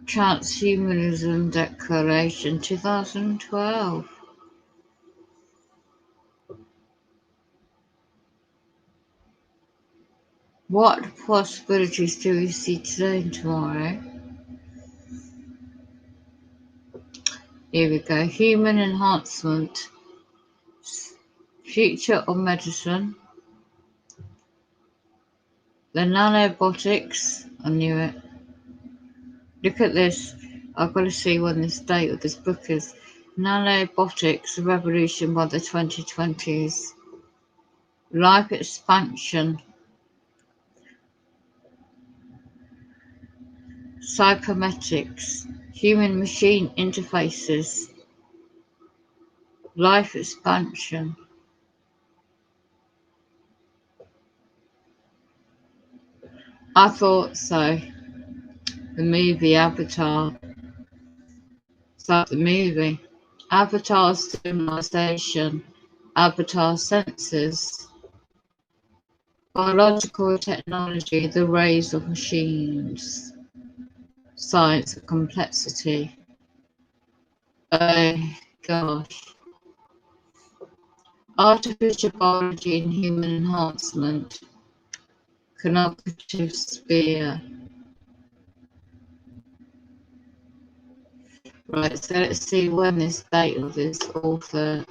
Transhumanism Declaration 2012. What possibilities do we see today and tomorrow? Here we go. Human enhancement. Future of medicine. The nanobotics. I knew it. Look at this. I've got to see when this date of this book is. Nanobotics, a revolution by the 2020s. Life expansion. Cybernetics. Human-machine interfaces. Life expansion. I thought so. The movie Avatar. It's like the movie. Avatar civilization. Avatar senses. Biological technology, the rise of machines. Science of complexity. Oh gosh. Artificial biology and human enhancement. Cognitive sphere. Right, so let's see when this date of this author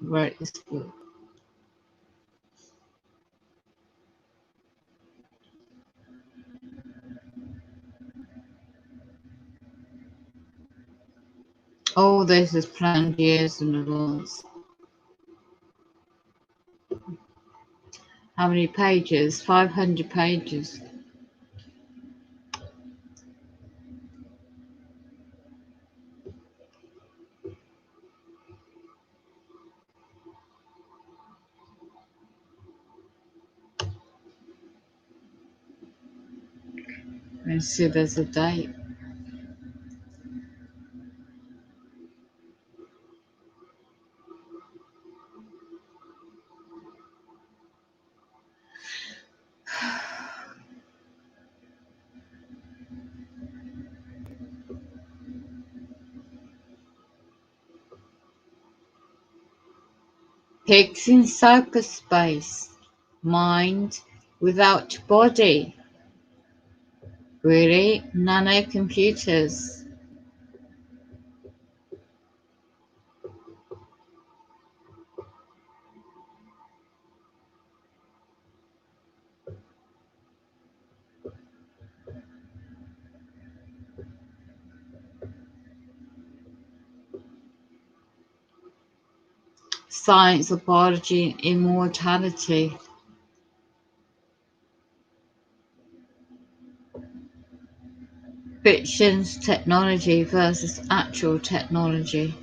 wrote this book. All this is planned years in advance. How many pages? 500 pages. Let's see, there's a date. Pigs in cyberspace. Mind without body. Really? Nanocomputers. Science of biology, immortality. Fiction's technology versus actual technology.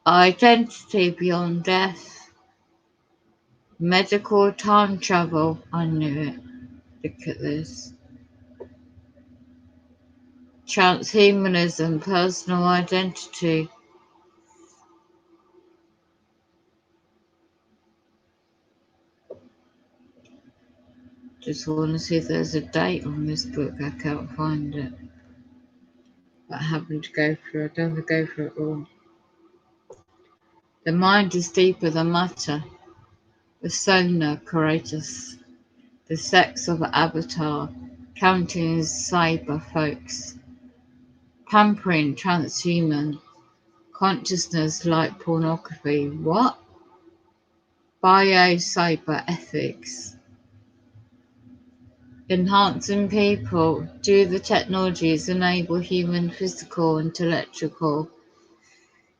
Identity beyond death. Medical time travel. I knew it. Look at this. Transhumanism, personal identity. Just want to see if there's a date on this book. I can't find it. But I happen to go through it. I don't want to go through it all. The mind is deeper than matter. Persona courageous. The sex of avatar. Counting cyber folks. Pampering transhuman. Consciousness like pornography. What? Bio-cyber ethics. Enhancing people. Do the technologies enable human physical, intellectual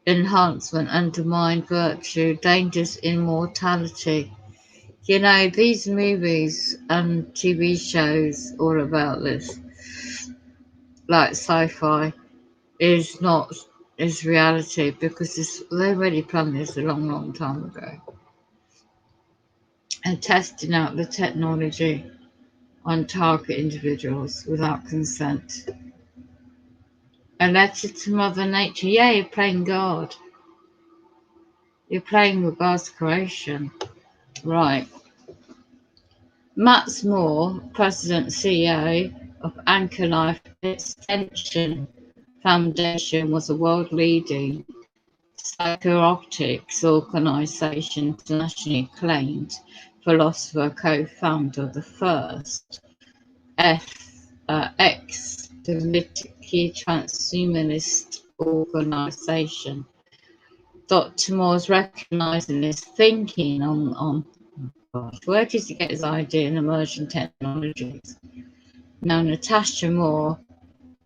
enhancement, undermine virtue, dangerous immortality? You know, these movies and TV shows all about this, like sci-fi, is reality, because they already planned this a long, long time ago. And testing out the technology on target individuals without consent. A letter to Mother Nature. Yeah, you're playing God. You're playing with God's creation. Right. Matt Moore, President CEO of Anchor Life Extension Foundation, was a world-leading psychooptics organisation, internationally acclaimed philosopher, co-founder of the first ex-Politiki transhumanist organisation. Dr. Moore's recognising his thinking on where did he get his idea in emerging technologies? Now, Natasha Moore,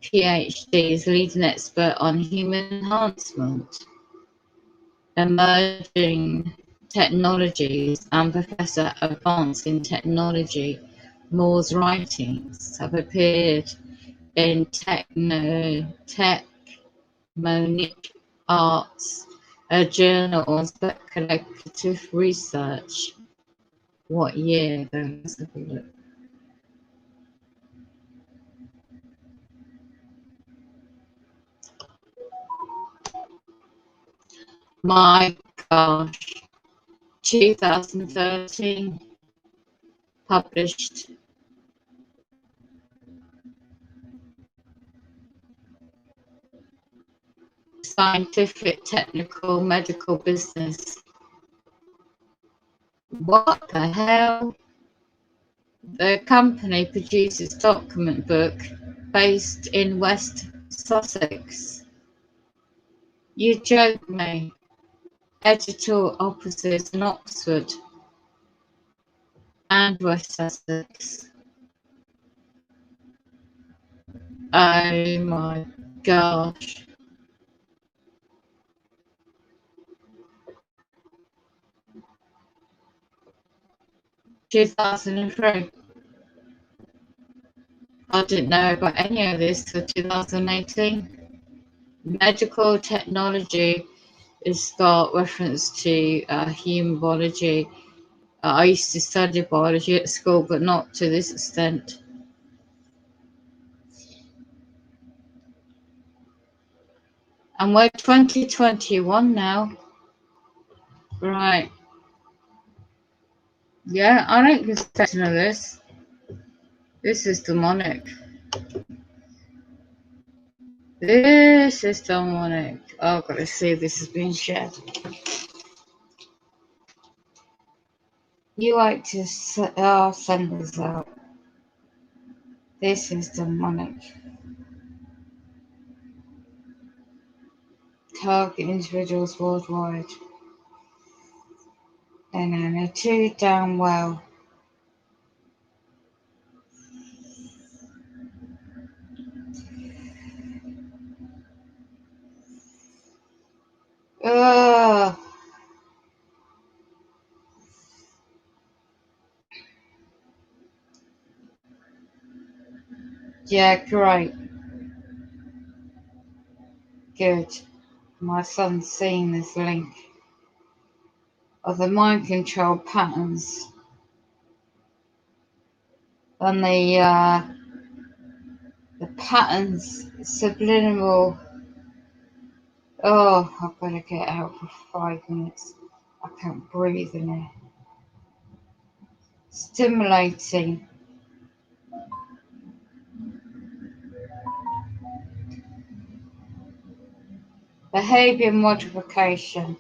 PhD, is leading expert on human enhancement, emerging technologies, and professor advancing technology. Moore's writings have appeared in Technomonic Arts, a journal on speculative research. What year? Let's have a look. My gosh, 2013, published. Scientific, technical, medical business. What the hell? The company produces document book based in West Sussex. You joke me. Editorial offices in Oxford and West Sussex. Oh my gosh. (2003). I didn't know about any of this till 2018. Medical technology has got reference to human biology. I used to study biology at school, but not to this extent. And we're 2021 now. Right. Yeah, I don't expect to know this. This is demonic. This is demonic. Oh, I've got to see if this has been shared. You like to send this out. This is demonic. Target individuals worldwide. And then they're too damn well. Ugh. Yeah, great. Good. My son's seen this link of the mind control patterns and the patterns subliminal. Oh, I've got to get out for 5 minutes. I can't breathe in here. Stimulating. Behavior modification.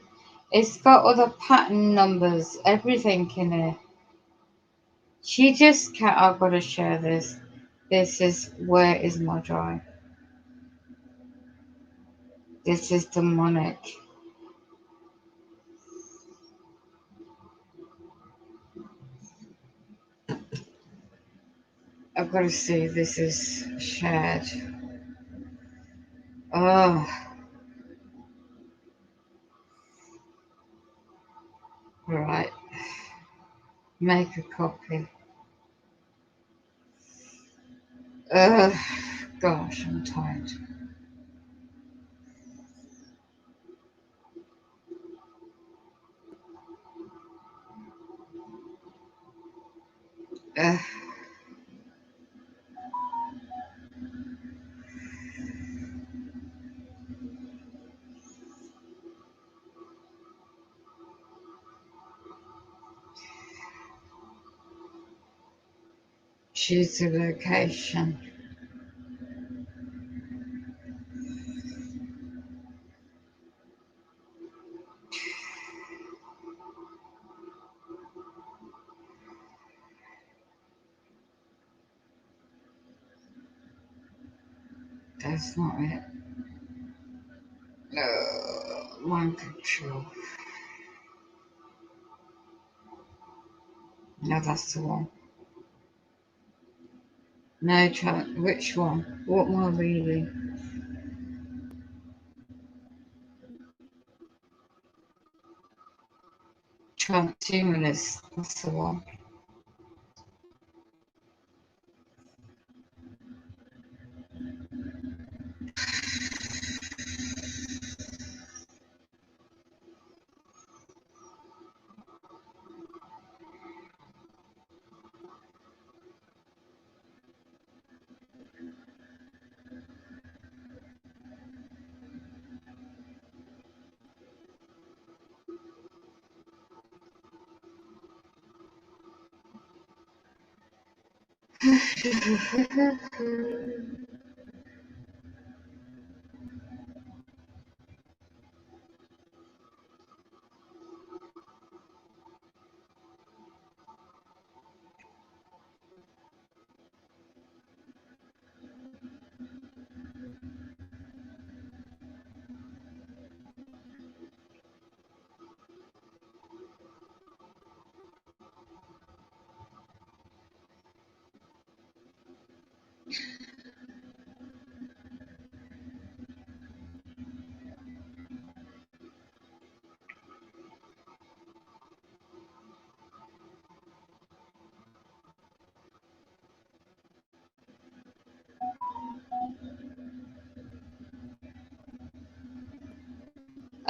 It's got all the pattern numbers, everything in here. She just can't. I've got to share this. This is where is my drive? This is demonic. I've got to see if this is shared. Oh, right. Make a copy. Gosh, I'm tired. Choose a location. That's not it. Mind control. No, that's the one. No, which one? What am I reading? Transhumanist. That's the one.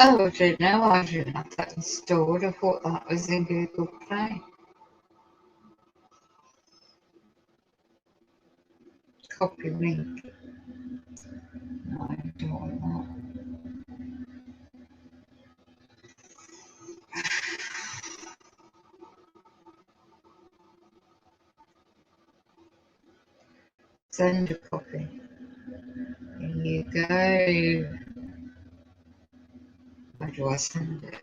Oh, I didn't know. I didn't have that installed. I thought that was in Google Play. Copy link. No, I don't want that. Send a copy. you go. How do I send it?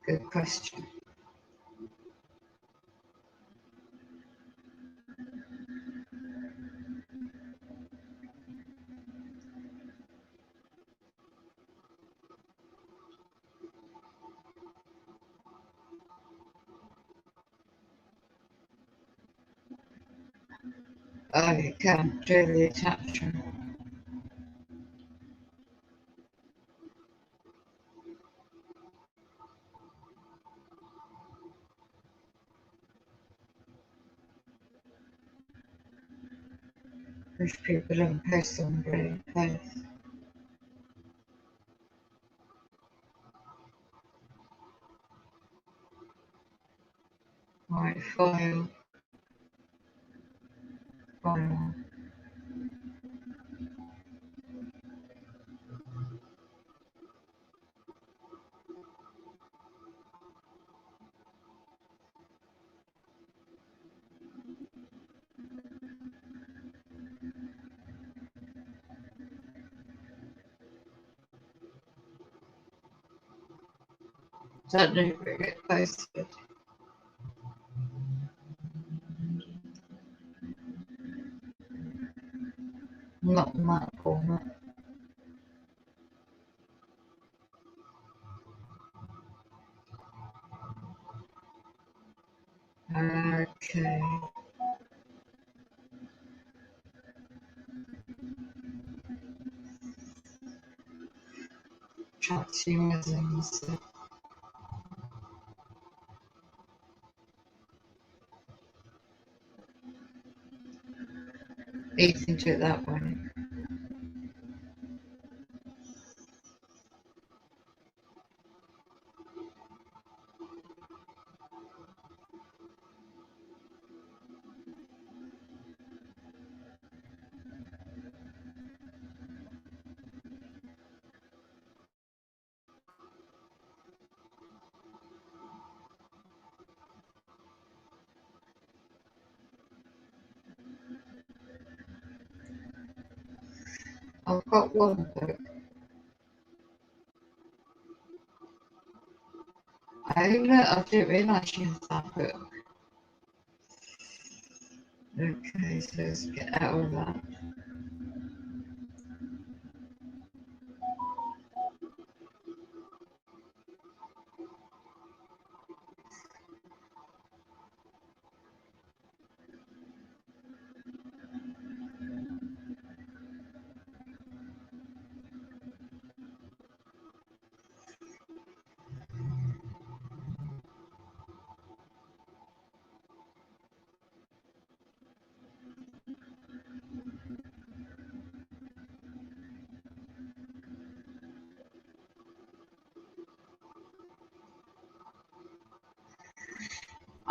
Good question. Oh, you can't do the attachment. Wish people don't post on Reddit posts. Right, file. File. That never get posted. Not in that format. Okay. Tracksy resumes. You can do it that way. I've got one book. I didn't realise you had that book. Okay, so let's get out of that.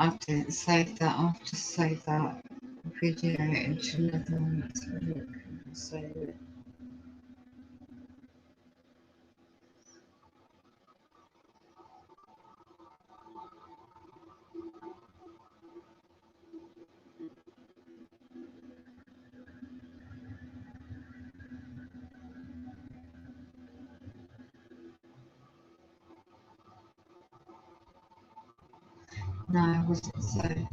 I didn't save that. I'll just save that video into another one. Let's have a look. I'll save it. No, I wasn't saved.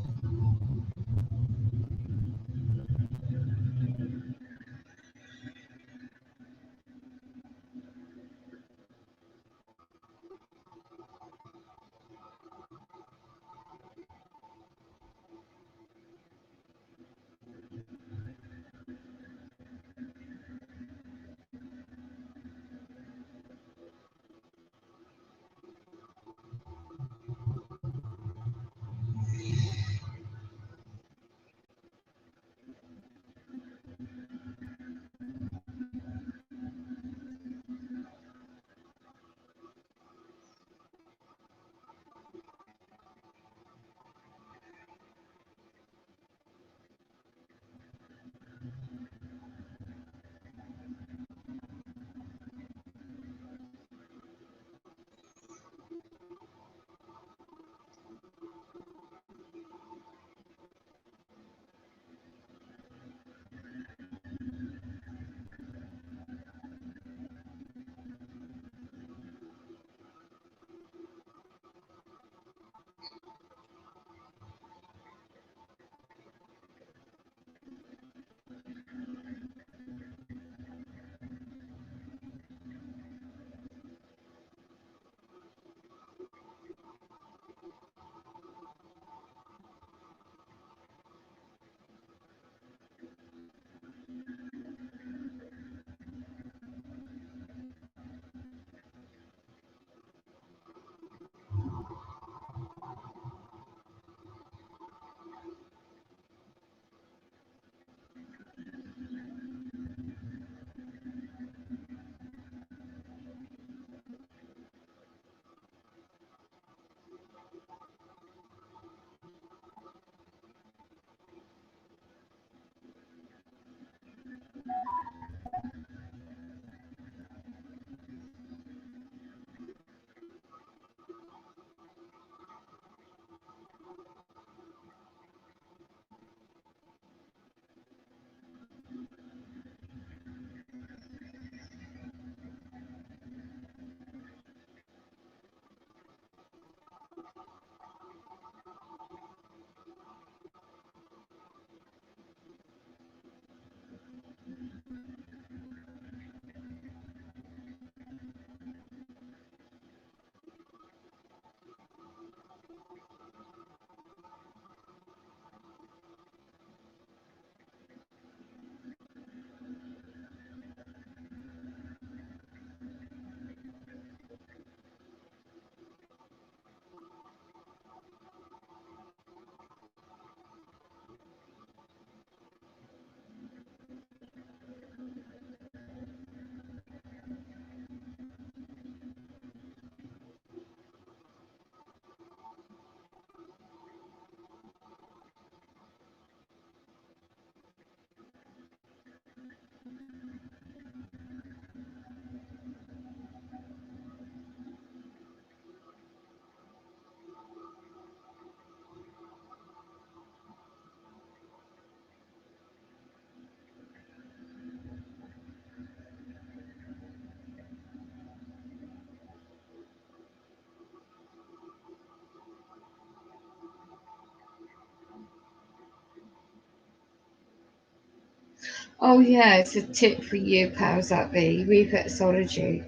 Oh yeah, it's a tip for you, powers that be. Reflexology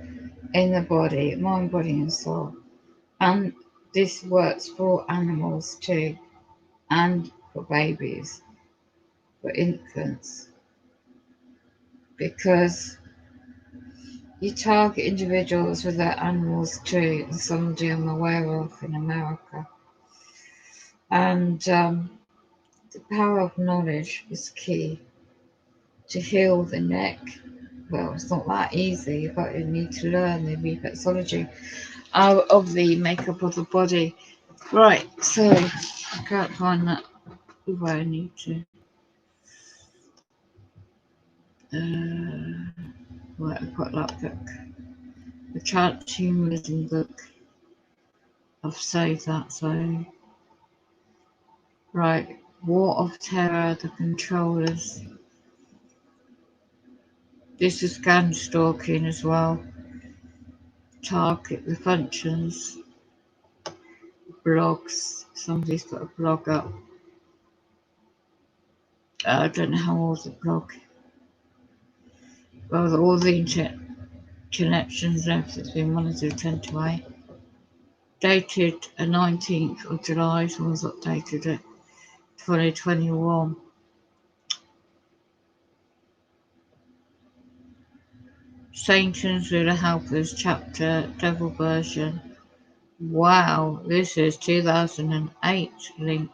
in the body, mind, body, and soul. And this works for animals too, and for babies, for infants, because you target individuals with their animals too, and somebody I'm aware of in America. And the power of knowledge is key to heal the neck. Well, it's not that easy, but you need to learn the reflexology of the makeup of the body. Right, so I can't find that where I need to. Where I've got that book. The transhumanism book. I've saved that, so. Right, War of Terror, the controllers. This is scan stalking as well. Target the functions. Blogs. Somebody's put a blog up. I don't know how old the blog. Well, all the internet connections and everything's been monitored 10 to 8. Dated 19th of July, someone's updated it. 2021. Satan's Little Helpers chapter, devil version. Wow, this is 2008 link.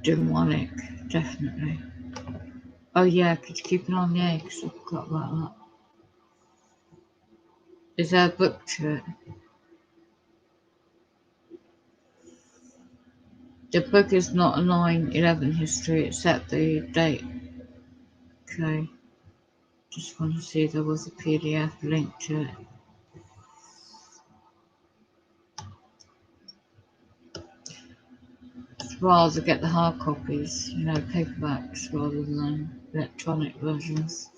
Demonic, definitely. Oh yeah, could you keep an eye on the eggs? I forgot about that. Is there a book to it? The book is not a 9/11 history except the date. Okay. Just want to see if there was a PDF link to it. I'd rather get the hard copies, paperbacks rather than electronic versions.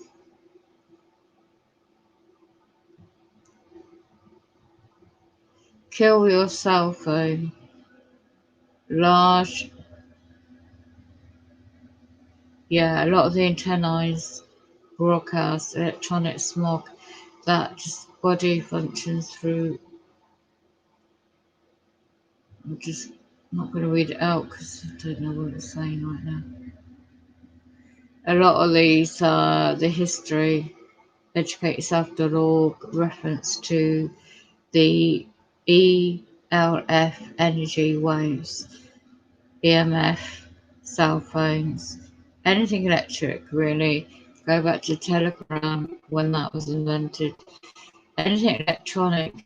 Kill your cell phone. Large. Yeah, a lot of the antennas broadcast electronic smog that just body functions through. I'm just not going to read it out because I don't know what it's saying right now. A lot of these, the history, educateyourself.org, reference to the ELF energy waves, EMF, cell phones, anything electric really. Go back to Telegram when that was invented. Anything electronic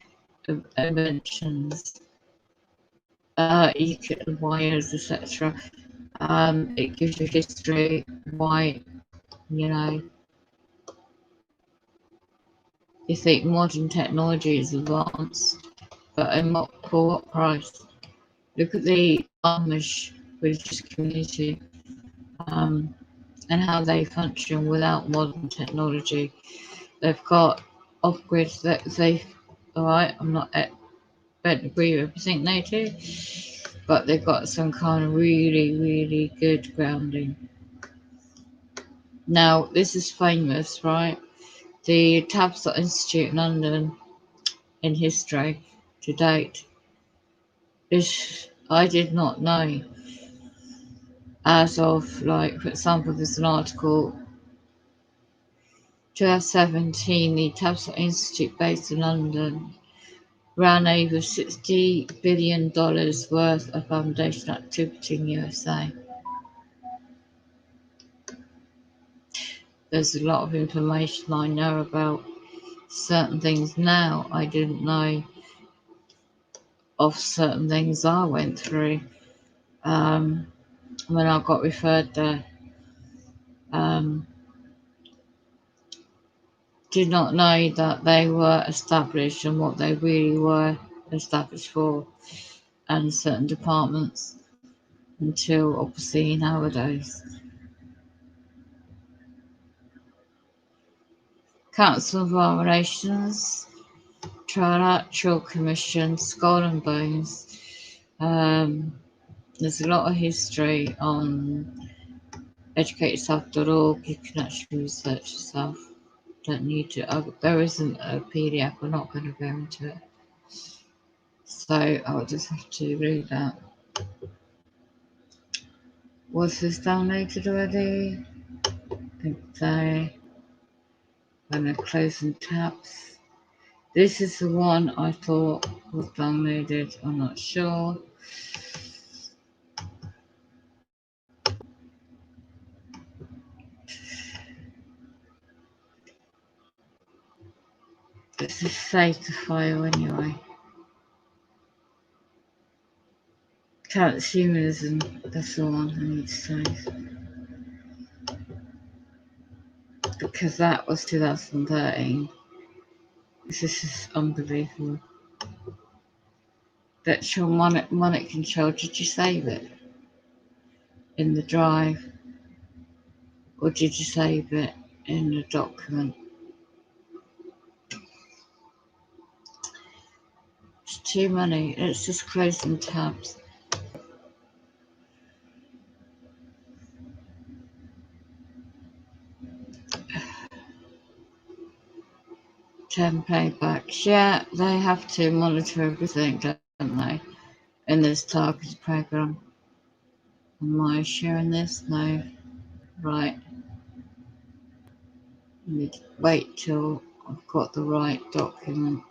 inventions, you can wires, etc. It gives you history, why, you think modern technology is advanced, but for what price? Look at the Amish religious community and how they function without modern technology. They've got off-grid that alright, I'm not don't agree with everything they do, but they've got some kind of really, really good grounding. Now, this is famous, right? The Tavistock Institute in London in history to date is, I did not know, as of, for example, there's an article, 2017, the Tavistock Institute based in London ran over $60 billion worth of foundation activity in USA. There's a lot of information I know about certain things now I didn't know of certain things I went through when I got referred there. Did not know that they were established and what they really were established for, and certain departments, until obviously nowadays. Council of Our Relations, Trilateral Commission, Skull and Bones, There's a lot of history on educateyourself.org. You can actually research yourself. Don't need to. There isn't a PDF. We're not going to go into it. So I'll just have to read that. Was this downloaded already? Okay. I'm going to close some tabs. This is the one I thought was downloaded. I'm not sure. This is saved the file anyway. Transhumanism, that's the one I need to save. Because that was 2013. This is unbelievable. That's your monitor control. Did you save it in the drive? Or did you save it in the document? It's too many. Let's just close some tabs. Paybacks. Yeah, they have to monitor everything, don't they? In this targeted program. Am I sharing this? No. Right. Need to wait till I've got the right document.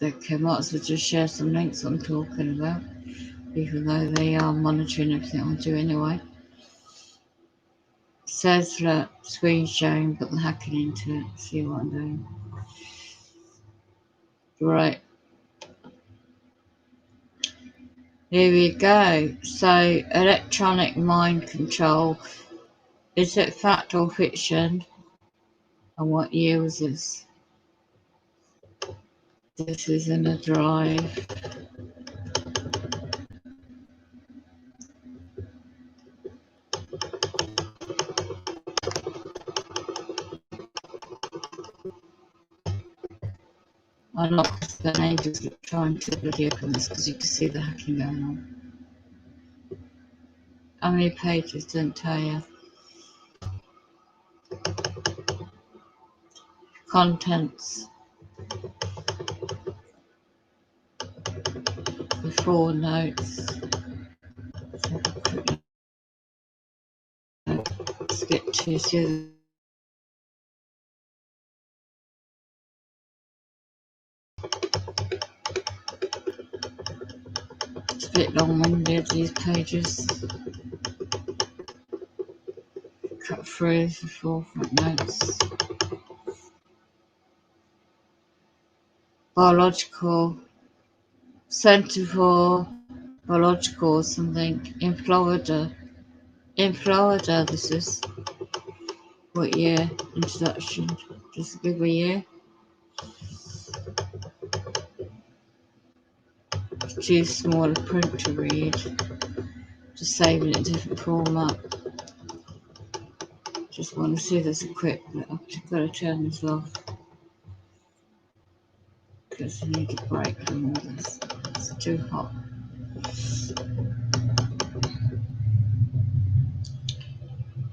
Okay, might as well just share some links I'm talking about, even though they are monitoring everything I do anyway. It says that screen sharing, but they're hacking into it. See what I'm doing. Right. Here we go. So, electronic mind control. Is it fact or fiction? And what year was this? This is in a drive. I'm not spent ages trying to video on this because you can see the hacking going on. How many pages didn't tell you? Contents. Before notes. Let's get to it's a bit long-winded, these pages. Cut through the forefront notes. Biological. Center for Biological or something in Florida. In Florida, this is. What year? Introduction. Just give a year. It's too small a print to read. Just saving it in a different format. Just want to see this quick, but I've just got to turn this off. Because I need a break from all this. It's too hot.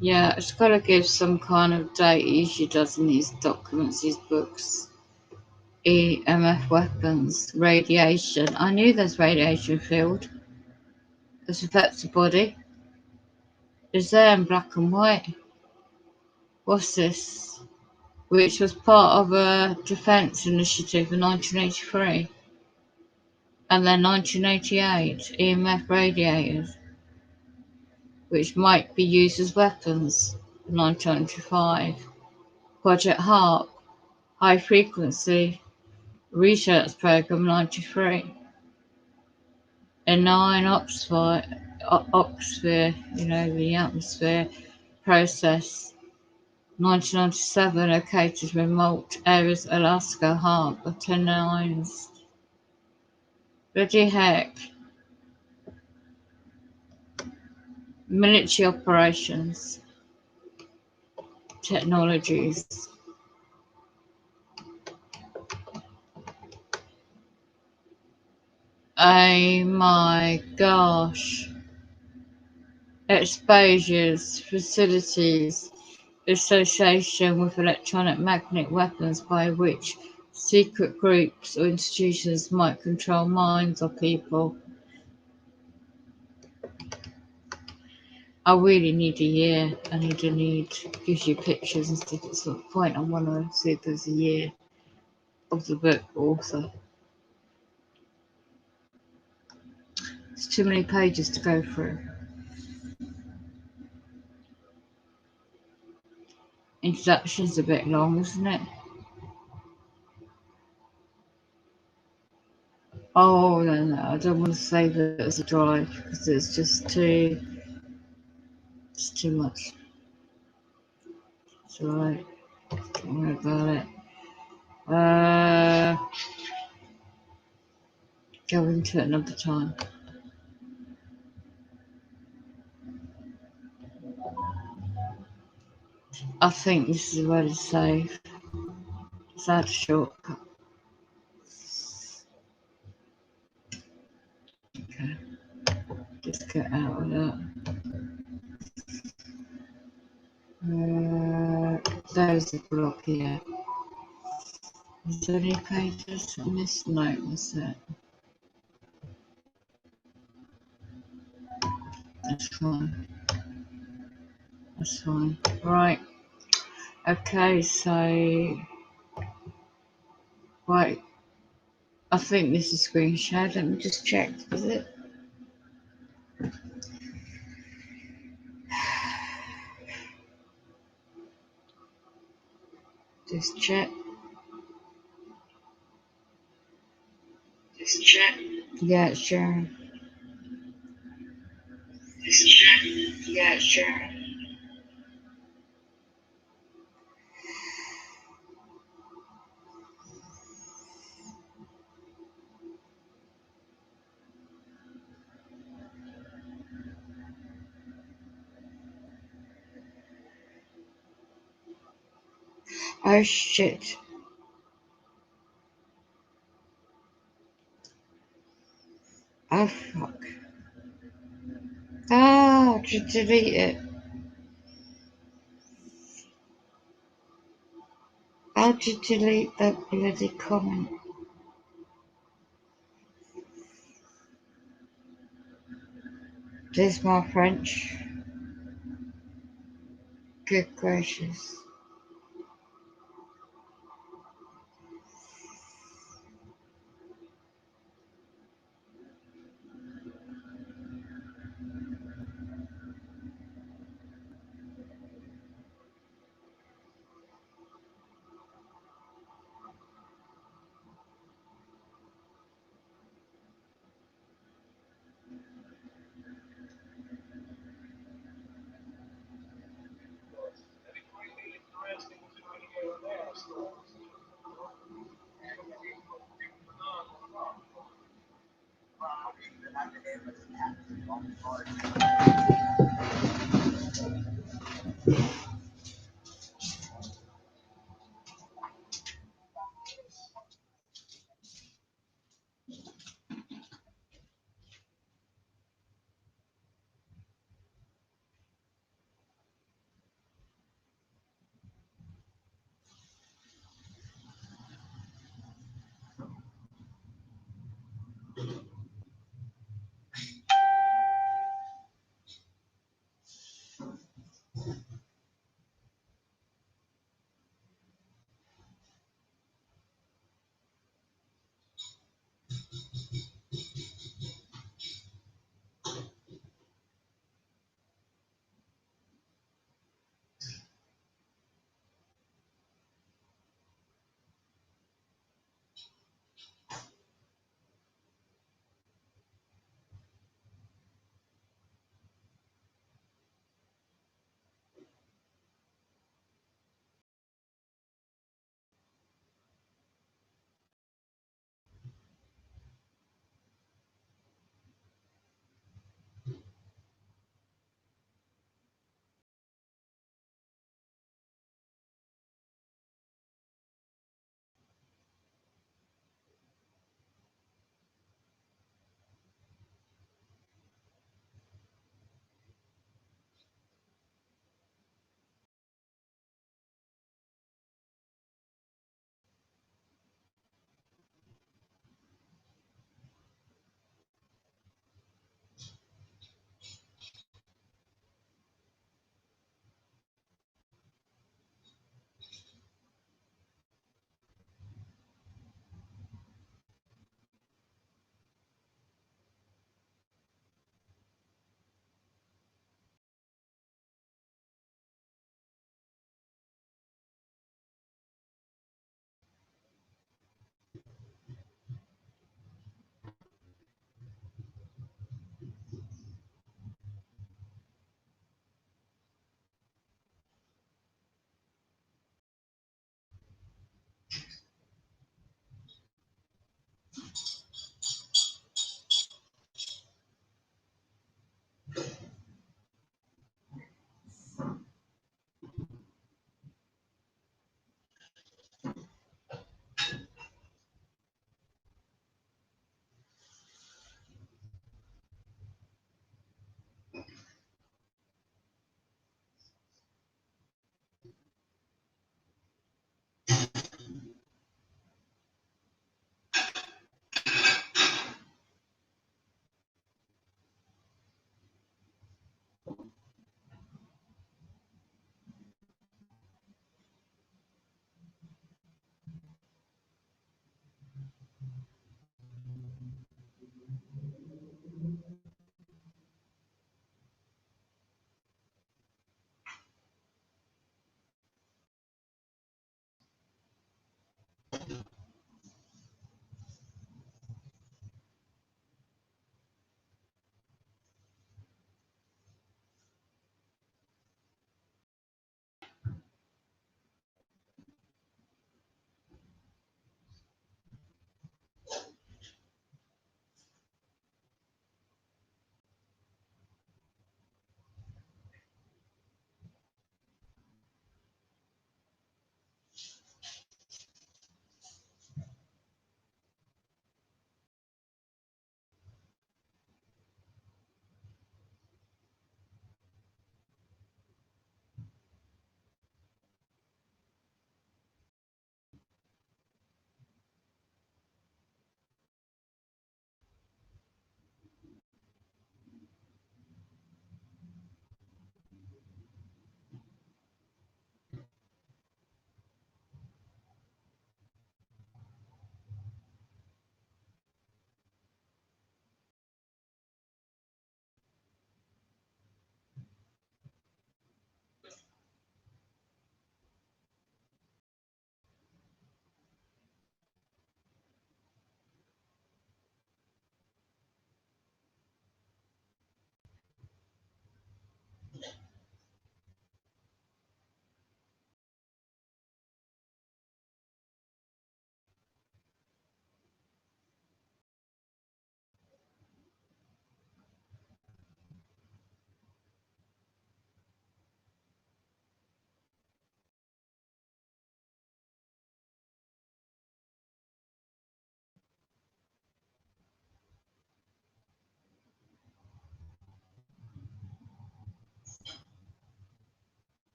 Yeah, it's got to give some kind of date. It usually does in these documents, these books. EMF weapons, radiation. I knew there's radiation field. This affects the body. It's there in black and white. What's this? Which was part of a defence initiative in 1983. And then 1988, EMF radiators, which might be used as weapons. 1995. Project HARP, High Frequency Research Program 93. In 9 Oxford, you know, the atmosphere process. 1997, located remote areas, Alaska, HARP of 10 lines. Bloody heck. Military operations. Technologies. Oh my gosh. Exposures, facilities, association with electronic magnetic weapons by which secret groups or institutions might control minds of people. I really need a year. Gives you pictures and stuff. At some point I want to see if there's a year of the book author. It's too many pages to go through. Introduction's a bit long, isn't it? Oh, no, I don't want to save it as a drive because it's just too much. It's alright. Don't worry about it. Go into it another time. I think this is where to save. It's out a shortcut. Okay. Just get out of that. There's a block here. Is there any pages on this? No, that's it. That's fine. That's fine. Right. Okay, so right. I think this is screen shared. Let me just check. Is it? Just check. Just check. Yeah, it's sharing. Just check. Yeah, it's sharing. Oh shit. Oh fuck. Ah, just delete it. How'd you delete that bloody comment? There's my French. Good gracious.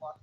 Was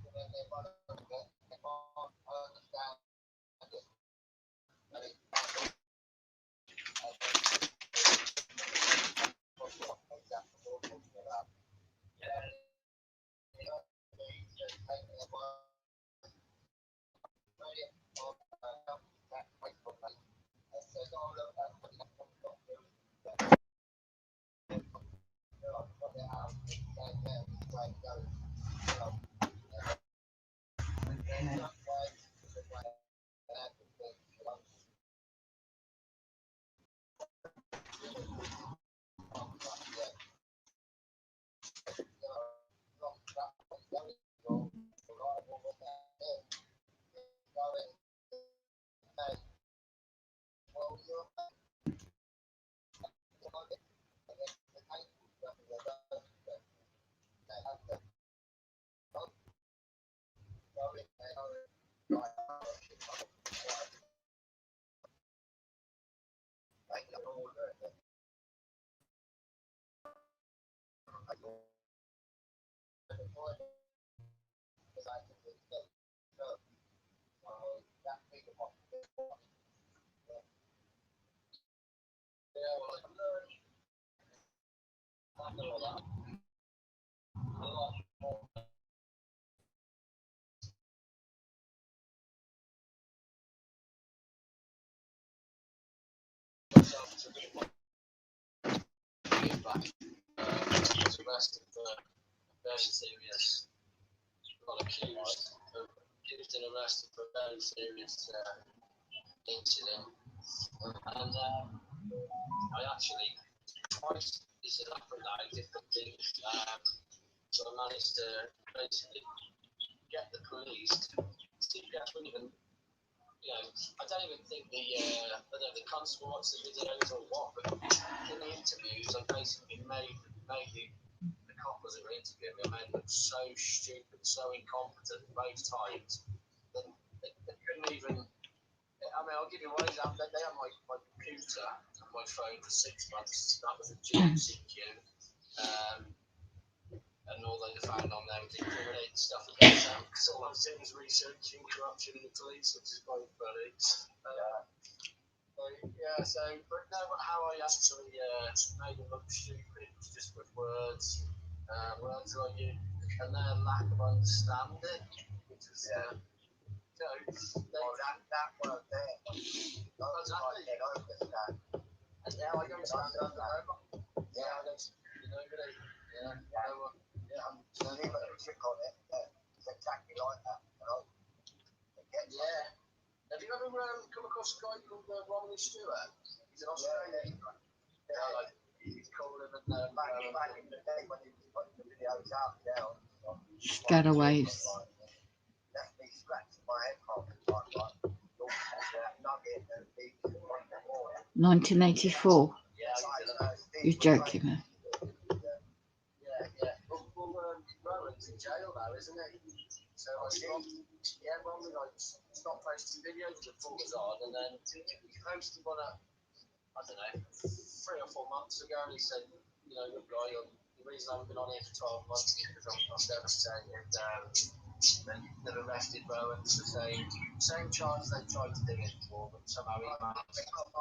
arrested for a very serious, not accused and arrested for a very serious incident. And I actually, twice this has happened now, different things. So I managed to basically get the police to see if I even, I don't even think the constable watched the videos or what, but in the interviews, I basically made the coppers who were interviewing me, I made them look so stupid, so incompetent both times that they couldn't even. I mean, I'll give you one example. They had my computer and my phone for 6 months. That was a GCQ. And all they found on there was incriminating stuff against them. Because all I was doing was researching corruption in the police, which is quite funny. But no, how I actually made them look stupid was just with words like you, and their lack of understanding, which is that weren't there. Exactly. And now I don't stand up there. Yeah, I don't. So they put a trick on it. It's exactly like that. Yeah. Have you ever come across a guy called Romney Stewart? He's an Australian. He's called him back in the day when he was putting the videos out there. Scatterwaves. Left me scratching my head half the time, like nugget and beat 1984. You're joking, man. Yeah. Well, Rowan's in jail now, isn't he? So I Romney stopped posting videos before it was on, and then he posted one up, I don't know, 3 or 4 months ago, and he said, look, guy, the reason I haven't been on here for 12 months is because I'm devastated. They've arrested Rowan for the same charge they tried to do it for, but somehow he managed. Forgot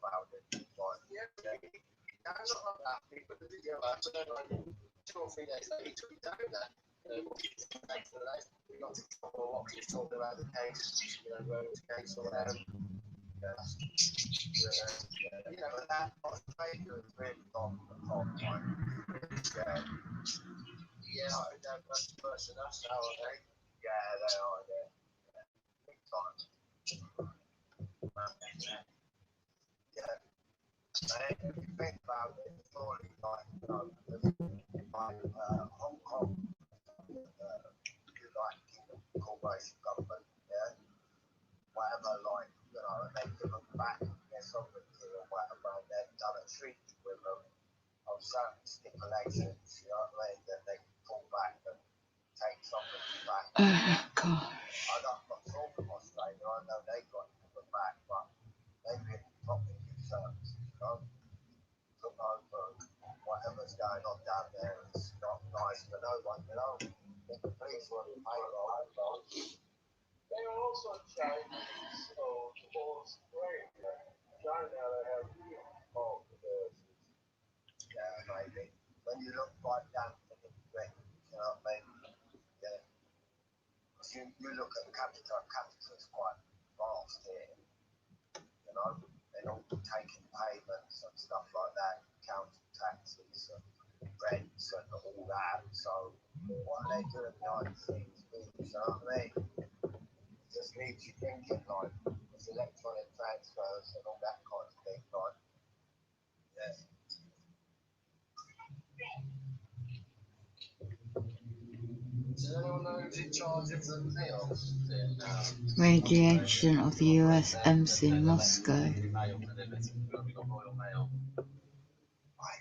about it. I'm not like that. He put the video out, so like 2 or 3 days later, he took it down there. We got to trouble what he was talking about the case, Rowan's case or whatever. But that was really on the top line. Yeah, I think that's the person, that's how I think. Yeah, they are, big time. Yeah. If you think about it, surely, Hong Kong, corporation government, whatever, and they give them back their sovereignty or whatever, and they've done a treaty with them of certain stipulations, that they can pull back and take sovereignty back. Oh, God. I'm not talking from Australia, I know they got it back, but they've been properly usurped, took over whatever whatever's going on down there is not nice for no one, you know. The police want to pay They are also Chinese, so towards Australia. China, they have real controversies. Yeah, maybe. When you look right down to the thing, you know what I mean? Yeah. You look at the capital is quite vast here. You know, they're all taking payments and stuff like that, council taxes and rents and all that. So what are they doing behind the scenes? You know what I mean? It just leaves you thinking like there's electronic transfers and all that kind of thing, like yeah. Does anyone know who's in charge of the meals? Radiation of US embassy in Moscow. I ain't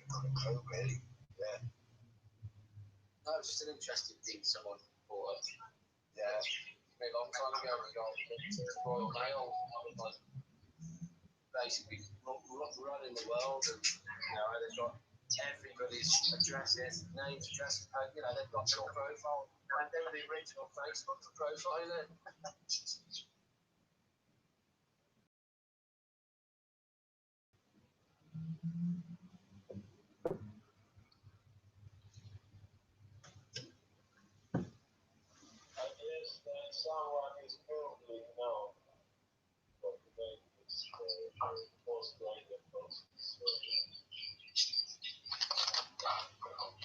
got a clue really. Yeah. No, it's just an interesting thing someone brought up. Yeah. A long time ago, we got into Royal Mail. Like, basically running the world, and they've got everybody's addresses, names, addresses, they've got your profile, and they were the original Facebook profile. Someone is probably known for the name is Australian process.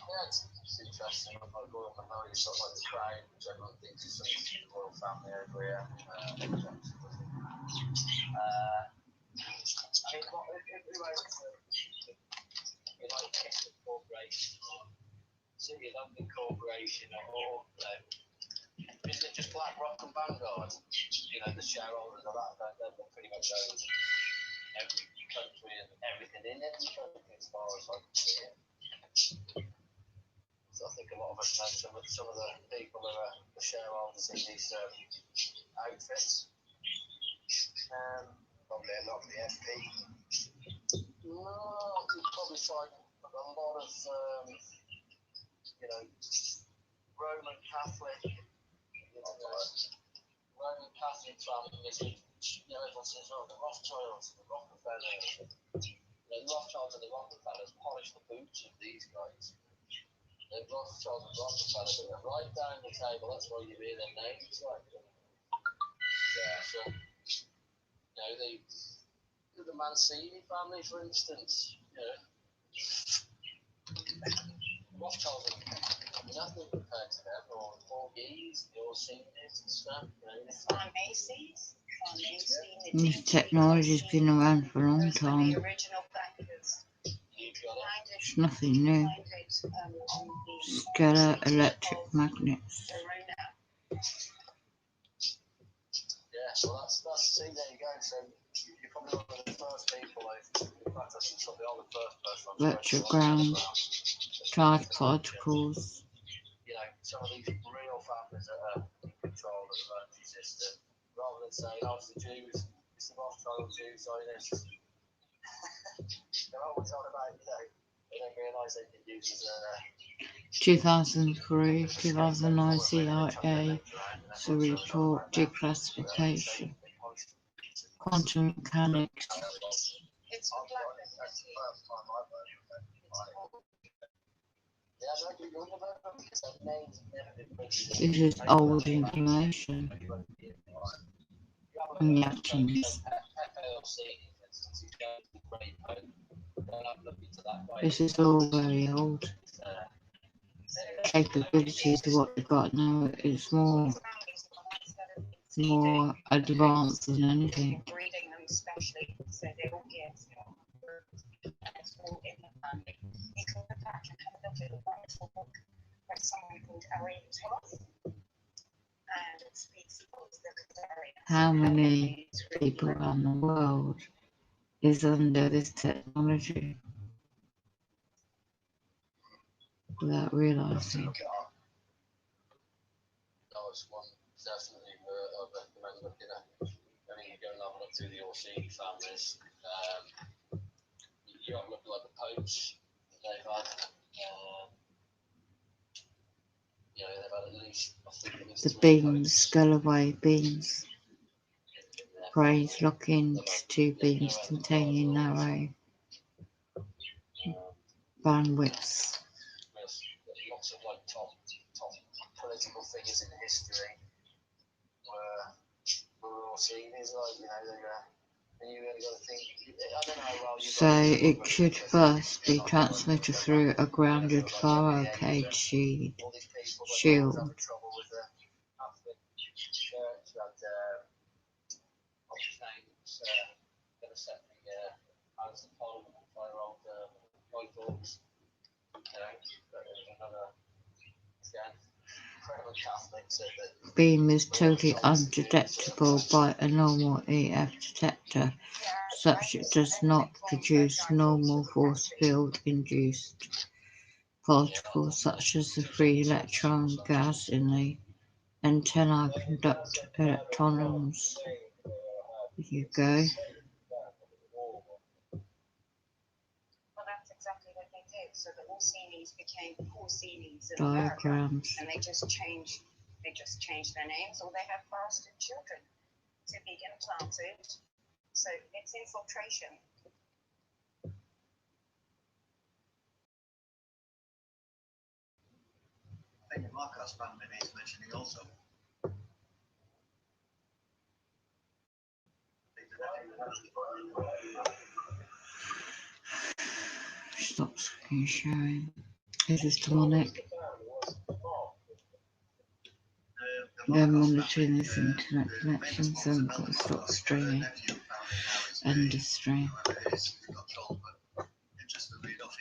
Yeah, it's interesting. I'm not going to know you sort of like the crime, which everyone thinks is some royal family over here. I mean, what United Corporation, City of London Corporation, or isn't it just BlackRock and Vanguard? The shareholders of that, they're pretty much own every country and everything in every country as far as I can see it. So I think a lot of us know some of the people who are the shareholders in these outfits. Probably a lot of the FP. No, I could probably find a lot of, Roman Catholic, Roman Catholic families. Everyone says, oh, the Rothschilds, the Rockefellers. The Rothschilds and the Rockefellers polish the boots of these guys. The Rothschilds and Rockefellers are right down the table. That's why you hear their names like them. Yeah. So, the Mancini family, for instance, Rothschilds are nothing compared to them, or the Borghese, the Orsini's and stuff. This technology's been around for a long time. It's nothing new. Stellar electric magnets. Yeah, well, see, there you go. So you're probably one of the first people, in fact, I should probably on the first person. Retrograde, charged particles. Some of these real families that are in control of the energy system, rather than saying, oh, it's the Jews, it's the Rothschild Jews, Zionists. They're always on about, they don't realise they can use as a 2003, 2009 CIA report declassification, quantum mechanics. This is old information from the atoms. This is all very old. Capabilities of what they've got now is more advanced than anything. How many people around the world is under this technology without realizing? That's one definitely I recommend looking at. I mean, you go and have a look through the Orsini families. You have a look at like the popes they've had. The beams, Scalaway beams. Praise lock into two beams containing narrow bandwidths. Lots of like top political figures in history were all seen as like, you know, and you really got to think, I don't know how well you So it could first be transmitted through a grounded faro cage shield. trouble with the Catholic Church and going to set the House of Parliament on fire old White Hawks. You know, but there's another incredible Catholic said that Beam is totally undetectable by a normal EF detector, such it does not produce normal force field induced particles such as the free electron gas in the antenna conduct electrons. There you go. Well, that's exactly what they did. So the Orsini's became Orsini's in Diagrams. America, and they just changed their names, or they have bastard children to be implanted. So it's infiltration. I think Marcos family needs mentioning also. Stop screen sharing. Is this demonic? They're monitoring this internet connection, so I'm going to stop streaming. End of stream.